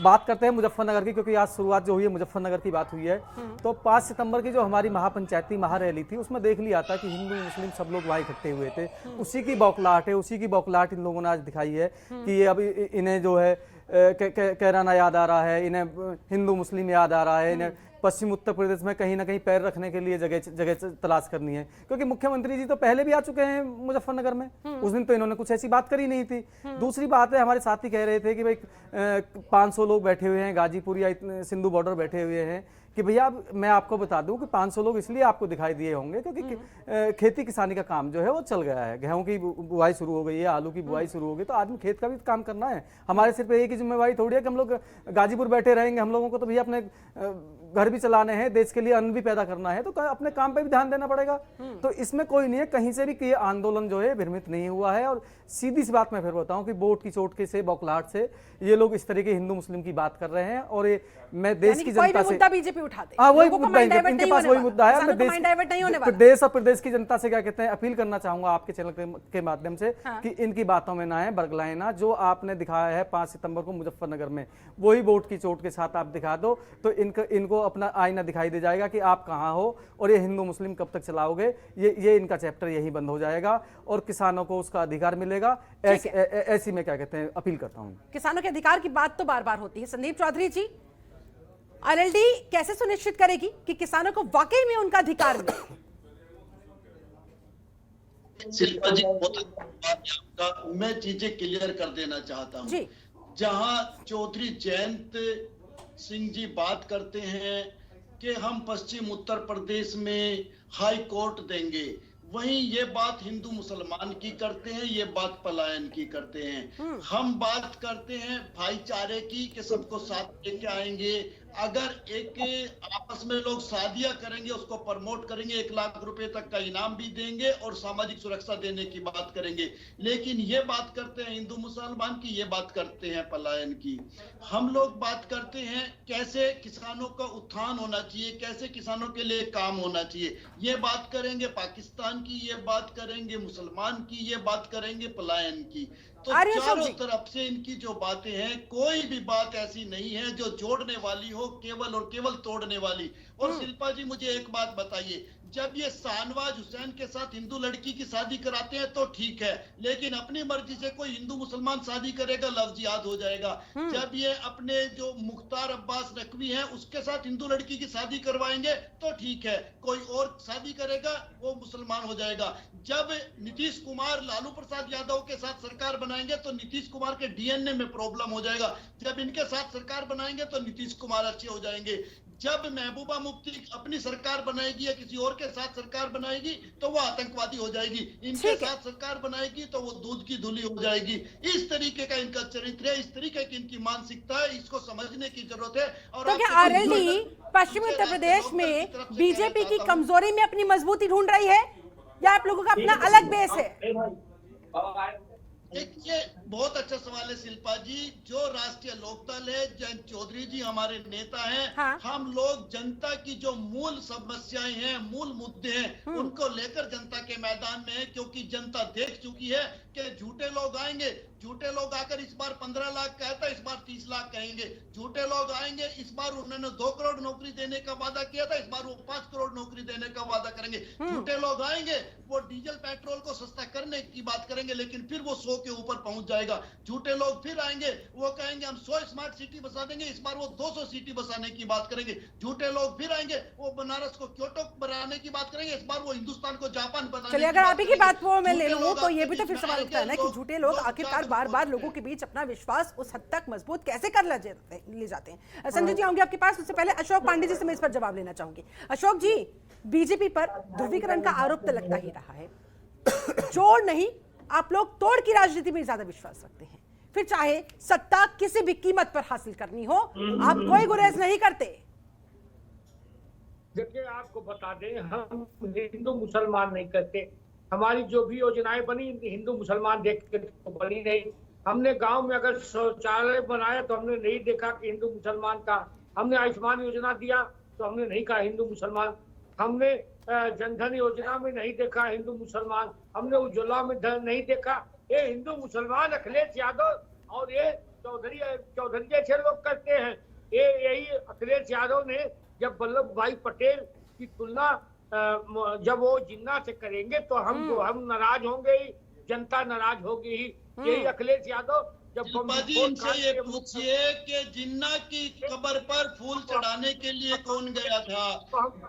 बात करते हैं मुजफ्फरनगर की, क्योंकि आज शुरुआत जो हुई है मुजफ्फरनगर की बात हुई है। तो 5 सितंबर की जो हमारी महापंचायती महारैली थी उसमें देख लिया था कि हिंदू मुस्लिम सब लोग वहाँ इकट्ठे हुए थे। उसी की बौखलाहट है, उसी की बौखलाहट इन लोगों ने आज दिखाई है कि ये अब इन्हें जो है कैराना याद आ रहा है, इन्हें हिंदू मुस्लिम याद आ रहा है, इन्हें पश्चिम उत्तर प्रदेश में कहीं ना कहीं पैर रखने के लिए जगह तलाश करनी है, क्योंकि मुख्यमंत्री जी तो पहले भी आ चुके हैं मुजफ्फरनगर में, उस दिन तो इन्होंने कुछ ऐसी बात करी नहीं थी। दूसरी बात है, हमारे साथी कह रहे थे कि भाई 500 लोग बैठे हुए हैं गाजीपुर या सिंधु बॉर्डर बैठे हुए हैं, कि भैया मैं आपको बता दूं कि 500 लोग इसलिए आपको दिखाई दिए होंगे क्योंकि खेती किसानी का काम जो है वो चल गया है, गेहूं की बुआई शुरू हो गई है, आलू की बुआई शुरू हो गई, तो आदमी खेत का भी काम करना है। हमारे सिर पे एक ही जिम्मेवारी थोड़ी है कि हम लोग गाजीपुर बैठे रहेंगे, हम लोगों को तो भैया अपने घर भी चलाने हैं, देश के लिए अन्न भी पैदा करना है, तो अपने काम पे भी ध्यान देना पड़ेगा। तो इसमें कोई नहीं है, कहीं से भी कि आंदोलन जो है भ्रमित नहीं हुआ है। और सीधी सी बात मैं फिर बताऊं कि वोट की चोट के से, बौखलाहट से ये लोग इस तरीके हिंदू मुस्लिम की बात कर रहे हैं, और ये मैं देश की जनता से बीजेपी उठाते, हाँ वही मुद्दा है, इनके पास वही मुद्दा है। मैं देश और प्रदेश की जनता से क्या कहते हैं अपील करना चाहूंगा आपके चैनल के माध्यम से कि इनकी बातों में ना है, बरगलाएं ना। जो आपने दिखाया है 5 सितंबर को मुजफ्फरनगर में, वही वोट की चोट के साथ आप दिखा दो तो इनको अपना आईना दिखाई दे जाएगा कि आप कहाँ हो, और ये हिंदू मुस्लिम कब तक चलाओगे, ये इनका चैप्टर यही बंद हो जाएगा और किसानों को उसका अधिकार मिलेगा। ऐसी मैं क्या कहते हैं अपील करता हूँ। किसानों के अधिकार की बात तो बार बार होती है। संदीप चौधरी जी, आरएलडी कैसे सुनिश्चित करेगी कि किसानों को वाकई में उनका अधिकार मिले? शिल्पा जी, मैं चीजें क्लियर कर देना चाहता हूँ। जहां चौधरी जयंत सिंह जी बात करते हैं कि हम पश्चिम उत्तर प्रदेश में हाई कोर्ट देंगे, वहीं ये बात हिंदू मुसलमान की करते हैं, ये बात पलायन की करते हैं। हम बात करते हैं भाईचारे की कि सबको साथ लेके आएंगे। अगर एक आपस में लोग शादियां करेंगे, उसको प्रमोट करेंगे, 1 लाख रुपए तक का इनाम भी देंगे और सामाजिक सुरक्षा देने की बात करेंगे। लेकिन ये बात करते हैं हिंदू मुसलमान की, ये बात करते हैं पलायन की। हम लोग बात करते हैं कैसे किसानों का उत्थान होना चाहिए, कैसे किसानों के लिए काम होना चाहिए, ये बात करेंगे पाकिस्तान की, ये बात करेंगे मुसलमान की, ये बात करेंगे पलायन की। तो चारों तरफ से इनकी जो बातें हैं, कोई भी बात ऐसी नहीं है जो जोड़ने वाली हो, केवल और केवल तोड़ने वाली। और शिल्पा जी, मुझे एक बात बताइए, जब ये शाहनवाज हुसैन के साथ हिंदू लड़की की शादी कराते हैं तो ठीक है, लेकिन अपनी मर्जी से कोई हिंदू मुसलमान शादी करेगा, लफ्ज याद हो जाएगा। जब ये अपने जो मुख्तार अब्बास नकवी हैं उसके साथ हिंदू लड़की की शादी करवाएंगे तो ठीक है, कोई और शादी करेगा वो मुसलमान हो जाएगा। जब नीतीश कुमार लालू प्रसाद यादव के साथ सरकार बनाएंगे तो नीतीश कुमार के डीएनए में प्रॉब्लम हो जाएगा, जब इनके साथ सरकार बनाएंगे तो नीतीश कुमार अच्छे हो जाएंगे। जब महबूबा मुफ्ती अपनी सरकार बनाएगी या किसी और के साथ सरकार बनाएगी तो वो आतंकवादी हो जाएगी, इनके साथ सरकार बनाएगी तो वो दूध की धुली हो जाएगी। इस तरीके का इनका चरित्र है, इस तरीके की इनकी मानसिकता है, इसको समझने की जरूरत है। और तो क्या आरएलडी पश्चिमी उत्तर प्रदेश में बीजेपी की कमजोरी में अपनी मजबूती ढूंढ रही है या आप लोगों का अपना अलग बेस है? एक ये बहुत अच्छा सवाल है शिल्पा जी। जो राष्ट्रीय लोकदल है, जयंत चौधरी जी हमारे नेता हैं। हाँ। हम लोग जनता की जो मूल समस्याएं हैं, मूल मुद्दे हैं, उनको लेकर जनता के मैदान में है, क्योंकि जनता देख चुकी है कि झूठे लोग आएंगे, झूठे लोग आकर इस बार 15 लाख कहता, इस बार 30 लाख कहेंगे। झूठे लोग आएंगे, इस बार उन्होंने 2 करोड़ नौकरी देने का वादा किया था, इस बार वो 5 करोड़ नौकरी देने का वादा करेंगे। झूठे लोग आएंगे, वो डीजल पेट्रोल को सस्ता करने की बात करेंगे, लेकिन फिर वो 100 के ऊपर पहुंच जाएगा। झूठे लोग फिर आएंगे, वो कहेंगे हम 100 स्मार्ट सिटी बसा देंगे, इस बार वो 200 सिटी बसाने की बात करेंगे। झूठे लोग फिर आएंगे, वो बनारस को क्योटो बनाने की बात करेंगे, इस बार वो हिंदुस्तान को जापान बनाने चलिए, की अगर बात आप ही की करेंगे। बात वो मैं ले झूठे लूं लोग तो ये आपके भी तो फिर बीच में सवाल उठता है ना कि आएंगे, झूठे लोग आखिरकार बार बार लोगों बोलते के बीच अपना विश्वास उस हद तक मजबूत कैसे कर ले जाते हैं। संजय जी आऊंगी आपके पास, उससे पहले अशोक पांडे जी से मैं इस पर जवाब लेना चाहूंगी। अशोक जी, बीजेपी पर ध्रुवीकरण का आरोप तो लगता ही रहा है, जोड़ नहीं आप लोग तोड़ की राजनीति में ज्यादा विश्वास रखते हैं, फिर चाहे सत्ता किसी भी कीमत पर हासिल करनी हो, आप कोई गुरेज नहीं करते। देखिए, आपको बता दें, हम हिंदू मुसलमान नहीं करते। हमारी जो भी योजनाएं बनी हिंदू मुसलमान देख के तो बनी नहीं। हमने गांव में अगर शौचालय बनाया तो हमने नहीं देखा कि हिंदू मुसलमान का। हमने आयुष्मान योजना दिया तो हमने नहीं कहा हिंदू मुसलमान। हमने जनधन योजना में नहीं देखा हिंदू मुसलमान। हमने उज्ज्वला में नहीं देखा। ये हिंदू मुसलमान अखिलेश यादव और ये चौधरी जैसे लोग करते हैं। यही अखिलेश यादव ने जब वल्लभ भाई पटेल की तुलना जब वो जिन्ना से करेंगे तो हम नाराज होंगे ही, जनता नाराज होगी ही। यही अखिलेश यादव जब जी इनसे ये पूछिए कि जिन्ना की कब्र पर फूल चढ़ाने के लिए कौन गया था?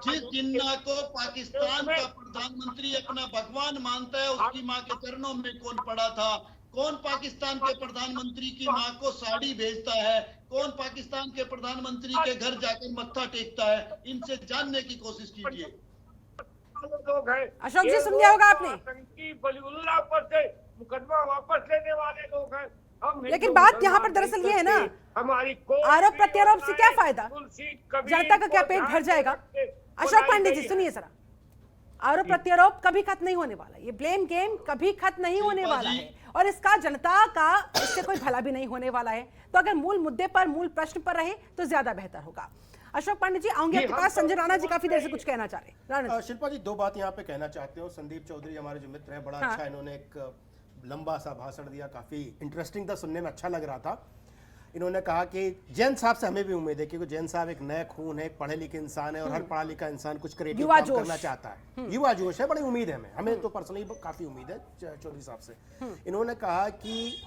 जिस जिन्ना को पाकिस्तान का प्रधानमंत्री अपना भगवान मानता है, उसकी माँ के चरणों में कौन पड़ा था? कौन पाकिस्तान के प्रधानमंत्री की माँ को साड़ी भेजता है? कौन पाकिस्तान के प्रधानमंत्री के घर जाकर मत्था टेकता है? इनसे जानने की कोशिश कीजिए। लोग हैं। अशोक जी, सुन लिया होगा आपने। आतंकी बलीउल्लाह पर से मुकदमा वापस लेने वाले लोग हैं। हम लेकिन बात यहाँ पर दरअसल ये है ना, हमारी आरोप प्रत्यारोप से क्या फायदा, जनता का क्या पेट भर जाएगा? अशोक पांडे जी सुनिए जरा, आरोप प्रत्यारोप कभी खत्म नहीं होने वाला, ये ब्लेम गेम कभी खत्म नहीं होने वाला है और इसका जनता का इससे कोई भला भी नहीं होने वाला है। तो अगर मूल मुद्दे पर, मूल प्रश्न पर रहे तो ज्यादा बेहतर होगा। अशोक पांडे जी आऊंगे आपके पास। संजय राणा जी काफी देर से कुछ कहना चाह रहे हैं। शिल्पा जी, 2 बात यहाँ पे कहना चाहते हो। संदीप चौधरी हमारे जो मित्र हैं, बड़ा अच्छा इन्होंने एक लंबा सा भाषण दिया, काफी इंटरेस्टिंग था, सुनने में अच्छा लग रहा था। इन्होंने कहा कि जैन साहब से हमें भी उम्मीद है, क्योंकि जैन साहब एक नया खून है, एक पढ़े लिखे इंसान है और हर पढ़ा लिखा इंसान कुछ क्रिएटिव काम करना चाहता है। युवा जोश है, बड़ी उम्मीद है हमें तो पर्सनली काफी उम्मीद है चौधरी साहब से। इन्होंने कहा कि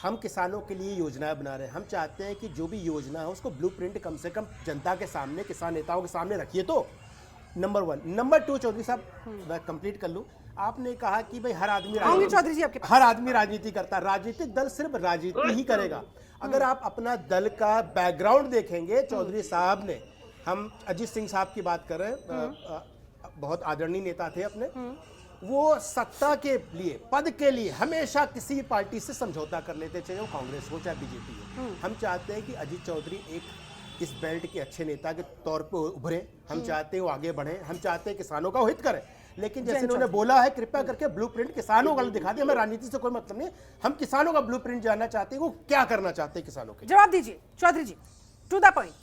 हम किसानों के लिए योजनाएं बना रहे हैं, हम चाहते हैं कि जो भी योजना है उसको ब्लूप्रिंट कम से कम जनता के सामने, किसान नेताओं के सामने रखिए। तो नंबर 1। नंबर 2, चौधरी साहब मैं कंप्लीट कर लूं, आपने कहा कि भाई हर आदमी राजनीति करता है, राजनीतिक दल सिर्फ राजनीति ही करेगा। अगर आप अपना दल का बैकग्राउंड देखेंगे, चौधरी साहब ने, हम अजीत सिंह साहब की बात कर रहे हैं, बहुत आदरणीय नेता थे अपने, वो सत्ता के लिए, पद के लिए हमेशा किसी पार्टी से समझौता कर लेते, चाहे वो कांग्रेस हो चाहे बीजेपी हो। हम चाहते हैं कि अजीत चौधरी एक इस बेल्ट के अच्छे नेता के तौर पे उभरे, हम चाहते हैं वो आगे बढ़े, हम चाहते हैं किसानों का हित करें। लेकिन जैसे उन्होंने बोला है, कृपया करके ब्लूप्रिंट किसानों का दिखा दिया। हमें राजनीति से कोई मतलब नहीं, हम किसानों का ब्लूप्रिंट जानना चाहते हैं, वो क्या करना चाहते हैं किसानों के। जवाब दीजिए चौधरी जी, टू द पॉइंट।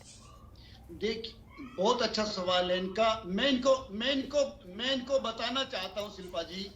देखिए, बहुत अच्छा सवाल है इनका। मैं इनको बताना चाहता हूं शिल्पा जी,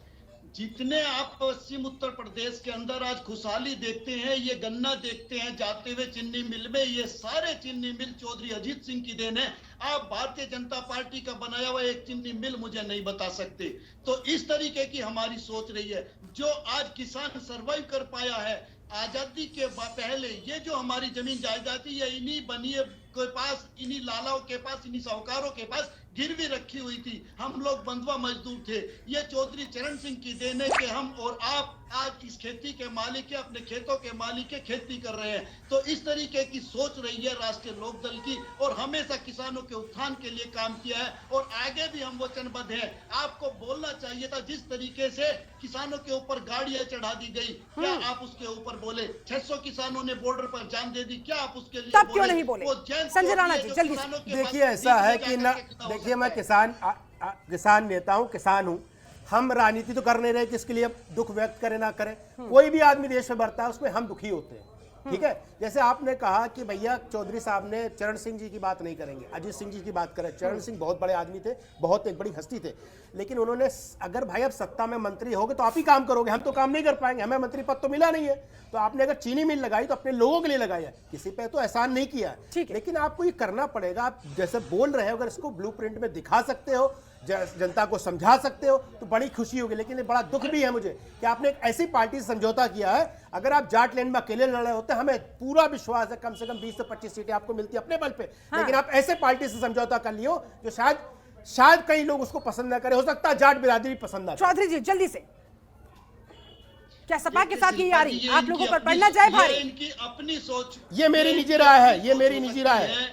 जितने आप पश्चिम उत्तर प्रदेश के अंदर आज खुशहाली देखते हैं, ये गन्ना देखते हैं जाते हुए चीनी मिल में, ये सारे चीनी मिल चौधरी अजीत सिंह की देन है। आप भारतीय जनता पार्टी का बनाया हुआ एक चीनी मिल मुझे नहीं बता सकते। तो इस तरीके की हमारी सोच रही है। जो आज किसान सरवाइव कर पाया है आजादी के पहले, ये जो हमारी जमीन जायदाद थी, ये इन्हीं बनिए के पास, इन्हीं लालाओं के पास, इन्हीं साहूकारों के पास गिरवी रखी हुई थी। हम लोग बंधुआ मजदूर थे। ये चौधरी चरण सिंह की देने के हम और आप आज इस खेती के मालिक है, अपने खेतों के मालिक है, खेती कर रहे हैं। तो इस तरीके की सोच रही है राष्ट्रीय लोकदल की, और हमेशा किसानों के उत्थान के लिए काम किया है और आगे भी हम वचनबद्ध हैं। आपको बोलना चाहिए था, जिस तरीके से किसानों के ऊपर गाड़ियां चढ़ा दी गई, क्या आप उसके ऊपर बोले? 600 किसानों ने बॉर्डर पर जान दे दी, क्या आप उसके लिए तब क्यों नहीं बोले? संजय राणा जी जल्दी। देखिए ऐसा है कि ना, देखिए मैं किसान नेता हूं, किसान हूं, हम राजनीति तो कर नहीं रहे कि इसके लिए दुख व्यक्त करें ना करें, कोई भी आदमी देश में बढ़ता है उसमें हम दुखी होते हैं, ठीक है। जैसे आपने कहा कि भैया चौधरी साहब ने चरण सिंह जी की बात नहीं करेंगे, अजीत सिंह जी की बात करें। चरण सिंह बहुत बड़े आदमी थे, बहुत एक बड़ी हस्ती थे, लेकिन उन्होंने अगर भाई आप सत्ता में मंत्री होगे तो आप ही काम करोगे, हम तो काम नहीं कर पाएंगे, हमें मंत्री पद तो मिला नहीं है। तो आपने अगर चीनी मिल लगाई तो अपने लोगों के लिए लगाई है, किसी पे तो एहसान नहीं किया है। लेकिन आपको ये करना पड़ेगा, आप जैसे बोल रहे हो अगर इसको ब्लूप्रिंट में दिखा सकते हो, जनता को समझा सकते हो तो बड़ी खुशी होगी। लेकिन ये बड़ा दुख भी है मुझे कि आपने एक ऐसी पार्टी से समझौता किया है। अगर आप जाटलैंड में अकेले लड़ रहे होते, हमें पूरा विश्वास है कम से कम 20 से 25 सीटें आपको मिलती अपने बल पे। लेकिन आप ऐसे पार्टी से समझौता कर लियो जो शायद कई लोग उसको पसंद ना करें, हो सकता है जाट बिरादरी पसंद ना करे। चौधरी जी जल्दी से, क्या सपा के साथ ये आ रही आप लोगों पर पड़ना जाए भारी? इनकी अपनी सोच, ये मेरी निजी राय है, ये मेरी निजी राय है।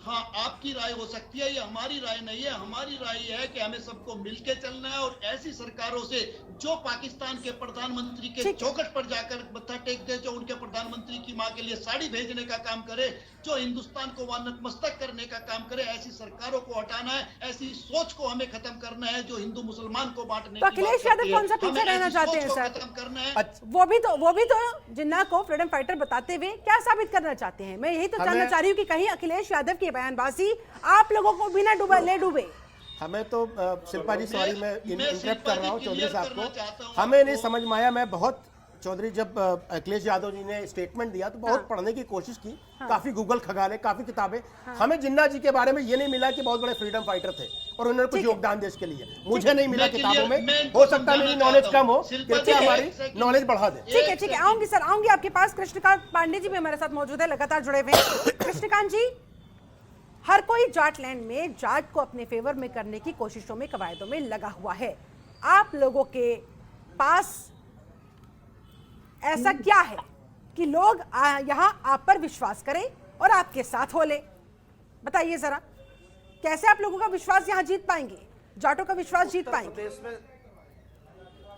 हाँ, आपकी राय हो सकती है, ये हमारी राय नहीं है। हमारी राय है कि हमें सबको मिलके चलना है और ऐसी सरकारों से जो पाकिस्तान के प्रधानमंत्री के चौखट पर जाकर मत्था टेक दे, जो उनके प्रधानमंत्री की मां के लिए साड़ी भेजने का काम करे, जो हिंदुस्तान को नतमस्तक करने का काम करे, ऐसी सरकारों को हटाना है। ऐसी सोच को हमें खत्म करना है जो हिंदू मुसलमान को बांटने। तो अखिलेश यादव कौन सा पीछे रहना चाहते हैं सर? खत्म करना है। वो भी तो जिन्ना को फ्रीडम फाइटर बताते हुए क्या साबित करना चाहते हैं? मैं यही तो जानना चाह रही हूँ कि कहीं अखिलेश यादव की बयानबाजी आप लोगों को बिना डूबे। हमें तो शिल्पा जी, सॉरी मैं इंटरप्ट कर रहा हूँ चौधरी साहब को, हमें नहीं समझ में आया। मैं बहुत चौधरी, जब अखिलेश यादव जी ने स्टेटमेंट दिया तो बहुत पढ़ने की कोशिश की, काफी गूगल खंगाले, काफी किताबें। हमें जिन्ना जी के बारे में ये नहीं मिला कि बहुत बड़े फ्रीडम फाइटर थे और उन्होंने कुछ योगदान देश के लिए, मुझे नहीं मिला किताबों में। हो सकता है मेरी नॉलेज कम हो, कृपया हमारी नॉलेज बढ़ा दे। ठीक है, आऊंगी सर, आऊंगी आपके पास। कृष्णकांत पांडे जी भी हमारे साथ मौजूद है, लगातार जुड़े हुए हैं। कृष्णकांत जी, हर कोई जाटलैंड में जाट को अपने फेवर में करने की कोशिशों में, कवायदों में लगा हुआ है। आप लोगों के पास ऐसा क्या है कि लोग यहां आप पर विश्वास करें और आपके साथ हो ले? बताइए जरा, कैसे आप लोगों का विश्वास यहां जीत पाएंगे, जाटों का विश्वास जीत पाएंगे?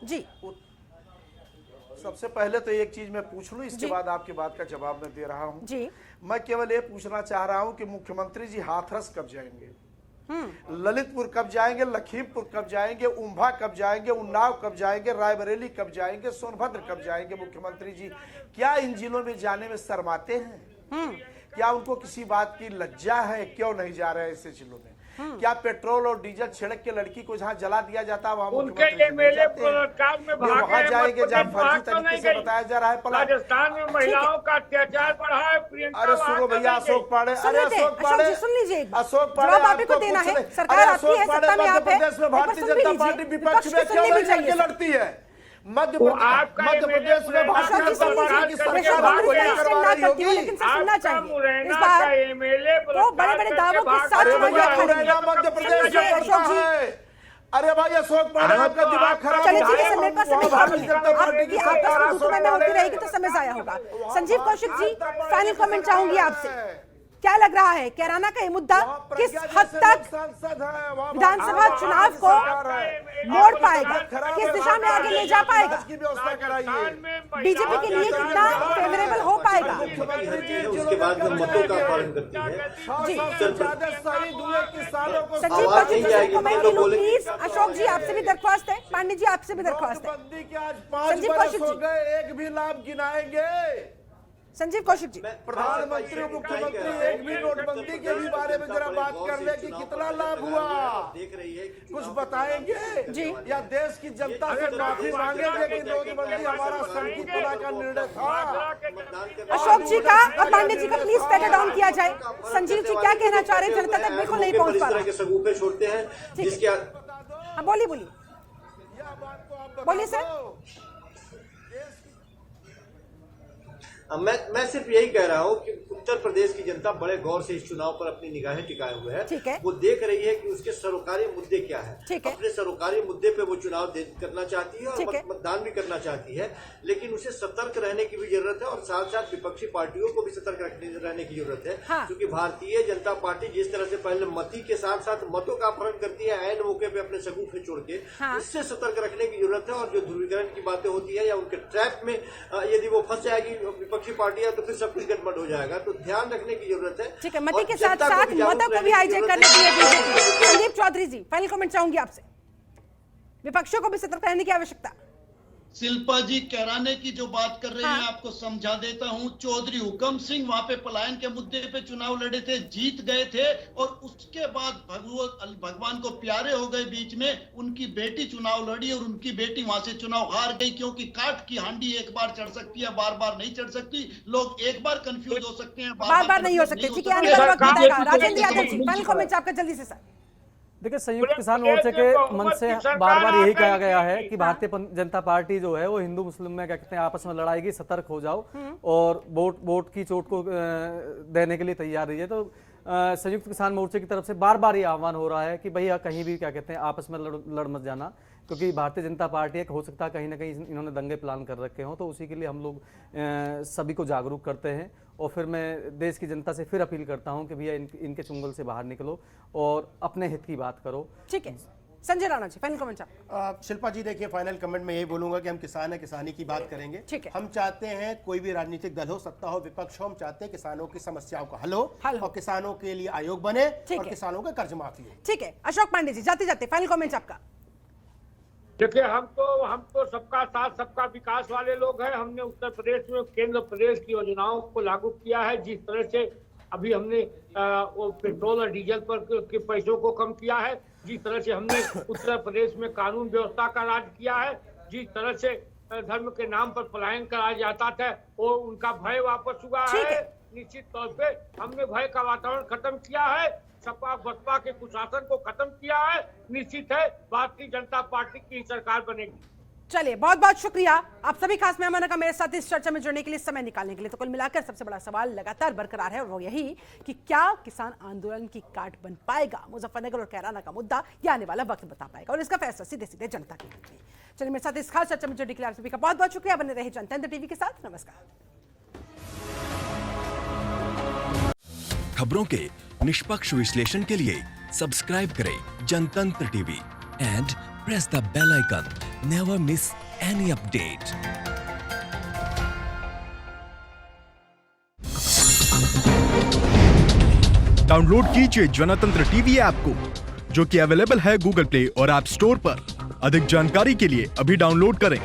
जी, सबसे पहले तो एक चीज मैं पूछ लूं, इसके बाद आपकी बात का जवाब मैं दे रहा हूं जी। मैं केवल ये पूछना चाह रहा हूं कि मुख्यमंत्री जी हाथरस कब जाएंगे, ललितपुर कब जाएंगे, लखीमपुर कब जाएंगे, उम्भा कब जाएंगे, उन्नाव कब जाएंगे, रायबरेली कब जाएंगे, सोनभद्र कब जाएंगे? मुख्यमंत्री जी क्या इन जिलों में जाने में शर्माते हैं? क्या उनको किसी बात की लज्जा है? क्यों नहीं जा रहे हैं ऐसे जिलों में? क्या पेट्रोल और डीजल छिड़क के लड़की को जहाँ जला दिया जाता है वहाँ उनके एमएलए पुरस्कार में वहाँ जाएंगे जहाँ फर्जी तरीके से बताया जा रहा है? राजस्थान में महिलाओं का अत्याचार बढ़ा है। अरे सुनो भैया, अशोक पांडे, अरे अशोक पांडे, सुन लीजिए, अशोक पांडे आपको देना है, सरकार आपकी है, सत्ता में आप है, प्रदेश में भारतीय जनता पार्टी विपक्ष में क्यों नहीं लड़ती है? मध्य प्रदेश में भारतीय जनता पार्टी की सरकार आपको ये करवा रही होगी। लेकिन सुनना चाहिए इस बार वो बड़े-बड़े दावों के साथ मुरैना मध्य प्रदेश में पड़ता है। अरे भाई अशोक पांडे, आपका दिमाग खराब है। मेरे पास समय कम है, आपकी आपस में होती रहेगी तो समय जाया होगा। संजीव कौशिक जी, फाइनल कमेंट चाहूंगी आपसे, क्या लग रहा है कैराना का ये मुद्दा किस हद तक विधानसभा चुनाव को मोड़ पाएगा, किस दिशा में आगे ले जा पाएगा, बीजेपी के लिए कितना फेवरेबल हो पाएगा? उसके बाद हम मतों का पालन करती है। सचिव कौशिक जी कमेंट की प्लीज। अशोक जी आपसे भी दरख्वास्त है, पांडे जी आपसे भी दरख्वास्त है। संजीव कौशिक जी, एक भी लाभ गिनाएंगे? संजीव कौशिक जी, प्रधानमंत्री मुख्यमंत्री एक भी नोटबंदी के भी बारे में जरा बात कर ले कि कितना लाभ हुआ, देख रही है कुछ बताएंगे जी, या देश की जनता से माफी मांगेंगे कि नोटबंदी हमारा संकीर्णता का निर्णय था? अशोक जी का और पांडे जी का प्लीज पेटर डाउन किया जाए। संजीव जी क्या कहना चाह रहे हैं? जनता तक बिल्कुल नहीं पहुंच पा रहा है। सबूत छोड़ते हैं जिसके, हाँ बोलिए सर। मैं सिर्फ यही कह रहा हूँ कि उत्तर प्रदेश की जनता बड़े गौर से इस चुनाव पर अपनी निगाहें टिकाए हुए है। वो देख रही है कि उसके सरोकारी मुद्दे क्या है। अपने सरोकारी मुद्दे पे वो चुनाव करना चाहती है और मतदान भी करना चाहती है, लेकिन उसे सतर्क रहने की भी जरूरत है और साथ साथ विपक्षी पार्टियों को भी सतर्क रहने की जरूरत है। क्योंकि भारतीय जनता पार्टी जिस तरह से पहले मती के साथ साथ मतों का अपहरण करती है ऐन मौके पे अपने सगुफे छोड़ के, इससे सतर्क रखने की जरूरत है। और जो ध्रुवीकरण की बातें होती है या उनके ट्रैप में यदि वो फंस जाएगी विपक्षी पार्टियां तो फिर सब कुछ गड़बड़ हो जाएगा। तो ध्यान रखने की जरूरत है। ठीक है, मती के साथ साथ मतों को भी हाईजैक करने के लिए बीजेपी। संदीप चौधरी जी, फाइनल कमेंट चाहूंगी आपसे। विपक्षों को भी सतर्क रहने की आवश्यकता। शिल्पा जी, कैराने की जो बात कर रहे हैं आपको समझा देता हूं। चौधरी हुकम सिंह वहां पे पलायन के मुद्दे पे चुनाव लड़े थे, जीत गए थे, और उसके बाद भगवान को प्यारे हो गए। बीच में उनकी बेटी चुनाव लड़ी और उनकी बेटी वहां से चुनाव हार गई, क्योंकि काठ की हांडी एक बार चढ़ सकती है, बार बार नहीं चढ़ सकती। लोग एक बार कंफ्यूज हो सकते हैं, बार बार नहीं हो सकते। ठीक है, आने वाला वक्त बताएगा। राजेंद्र यादव जी, फाइनल कमेंट आपका जल्दी से सर। देखिए, संयुक्त किसान मोर्चे के मन से बार बार यही कहा गया है कि भारतीय जनता पार्टी जो है वो हिंदू मुस्लिम में क्या कहते हैं आपस में लड़ाएगी, सतर्क हो जाओ और वोट की चोट को देने के लिए तैयार रहिए। तो संयुक्त किसान मोर्चे की तरफ से बार बार ये आह्वान हो रहा है कि भैया कहीं भी क्या कहते हैं आपस में लड़ मत जाना, क्योंकि भारतीय जनता पार्टी एक हो सकता है कहीं ना कहीं इन्होंने दंगे प्लान कर रखे हों। तो उसी के लिए हम लोग सभी को जागरूक करते हैं। और फिर मैं देश की जनता से फिर अपील करता हूं कि भैया इनके चुंगल से बाहर निकलो और अपने हित की बात करो। ठीक है, संजय राणा जी, फाइनल कमेंट आप। शिल्पा जी, देखिए, फाइनल कमेंट में यही बोलूंगा कि हम किसान है, किसानी की बात करेंगे। ठीक है। हम चाहते हैं कोई भी राजनीतिक दल हो, सत्ता हो, विपक्ष हो, हम चाहते हैं किसानों की समस्याओं का हल हो और किसानों के लिए आयोग बने और किसानों का कर्ज माफी हो। ठीक है, अशोक पांडे जी, जाते जाते फाइनल कमेंट आपका। देखिए, हम तो सबका साथ सबका विकास वाले लोग हैं। हमने उत्तर प्रदेश में केंद्र प्रदेश की योजनाओं को लागू किया है। जिस तरह से अभी हमने वो पेट्रोल और डीजल पर के पैसों को कम किया है, जिस तरह से हमने उत्तर प्रदेश में कानून व्यवस्था का राज किया है, जिस तरह से धर्म के नाम पर पलायन कराया जाता था और उनका भय वापस हुआ है। निश्चित तौर पे हमने भय का वातावरण खत्म किया है, सपा बसपा के कुशासन को खत्म किया है। निश्चित है भारतीय जनता पार्टी की सरकार बनेगी। चलिए, बहुत बहुत शुक्रिया आप सभी खास मेहमानों का मेरे साथ इस चर्चा में जुड़ने के लिए, समय निकालने के लिए। तो कुल मिलाकर सबसे बड़ा सवाल लगातार बरकरार है और वो यही कि क्या किसान आंदोलन की काट बन पाएगा मुजफ्फरनगर और कैराना का मुद्दा, या आने वाला वक्त बता पाएगा, और इसका फैसला सीधे सीधे जनता के हाथ में। चलिए, मेरे साथ इस खास चर्चा में जुड़ने के लिए आप सभी का बहुत बहुत शुक्रिया। बने रहे जनतंत्र टीवी के साथ। नमस्कार। खबरों के निष्पक्ष विश्लेषण के लिए सब्सक्राइब करें Jantantra TV and press the bell icon. Never miss any update. Download कीजिए जनतंत्र टीवी ऐप को, जो कि अवेलेबल है गूगल प्ले और ऐप स्टोर पर। अधिक जानकारी के लिए अभी डाउनलोड करें।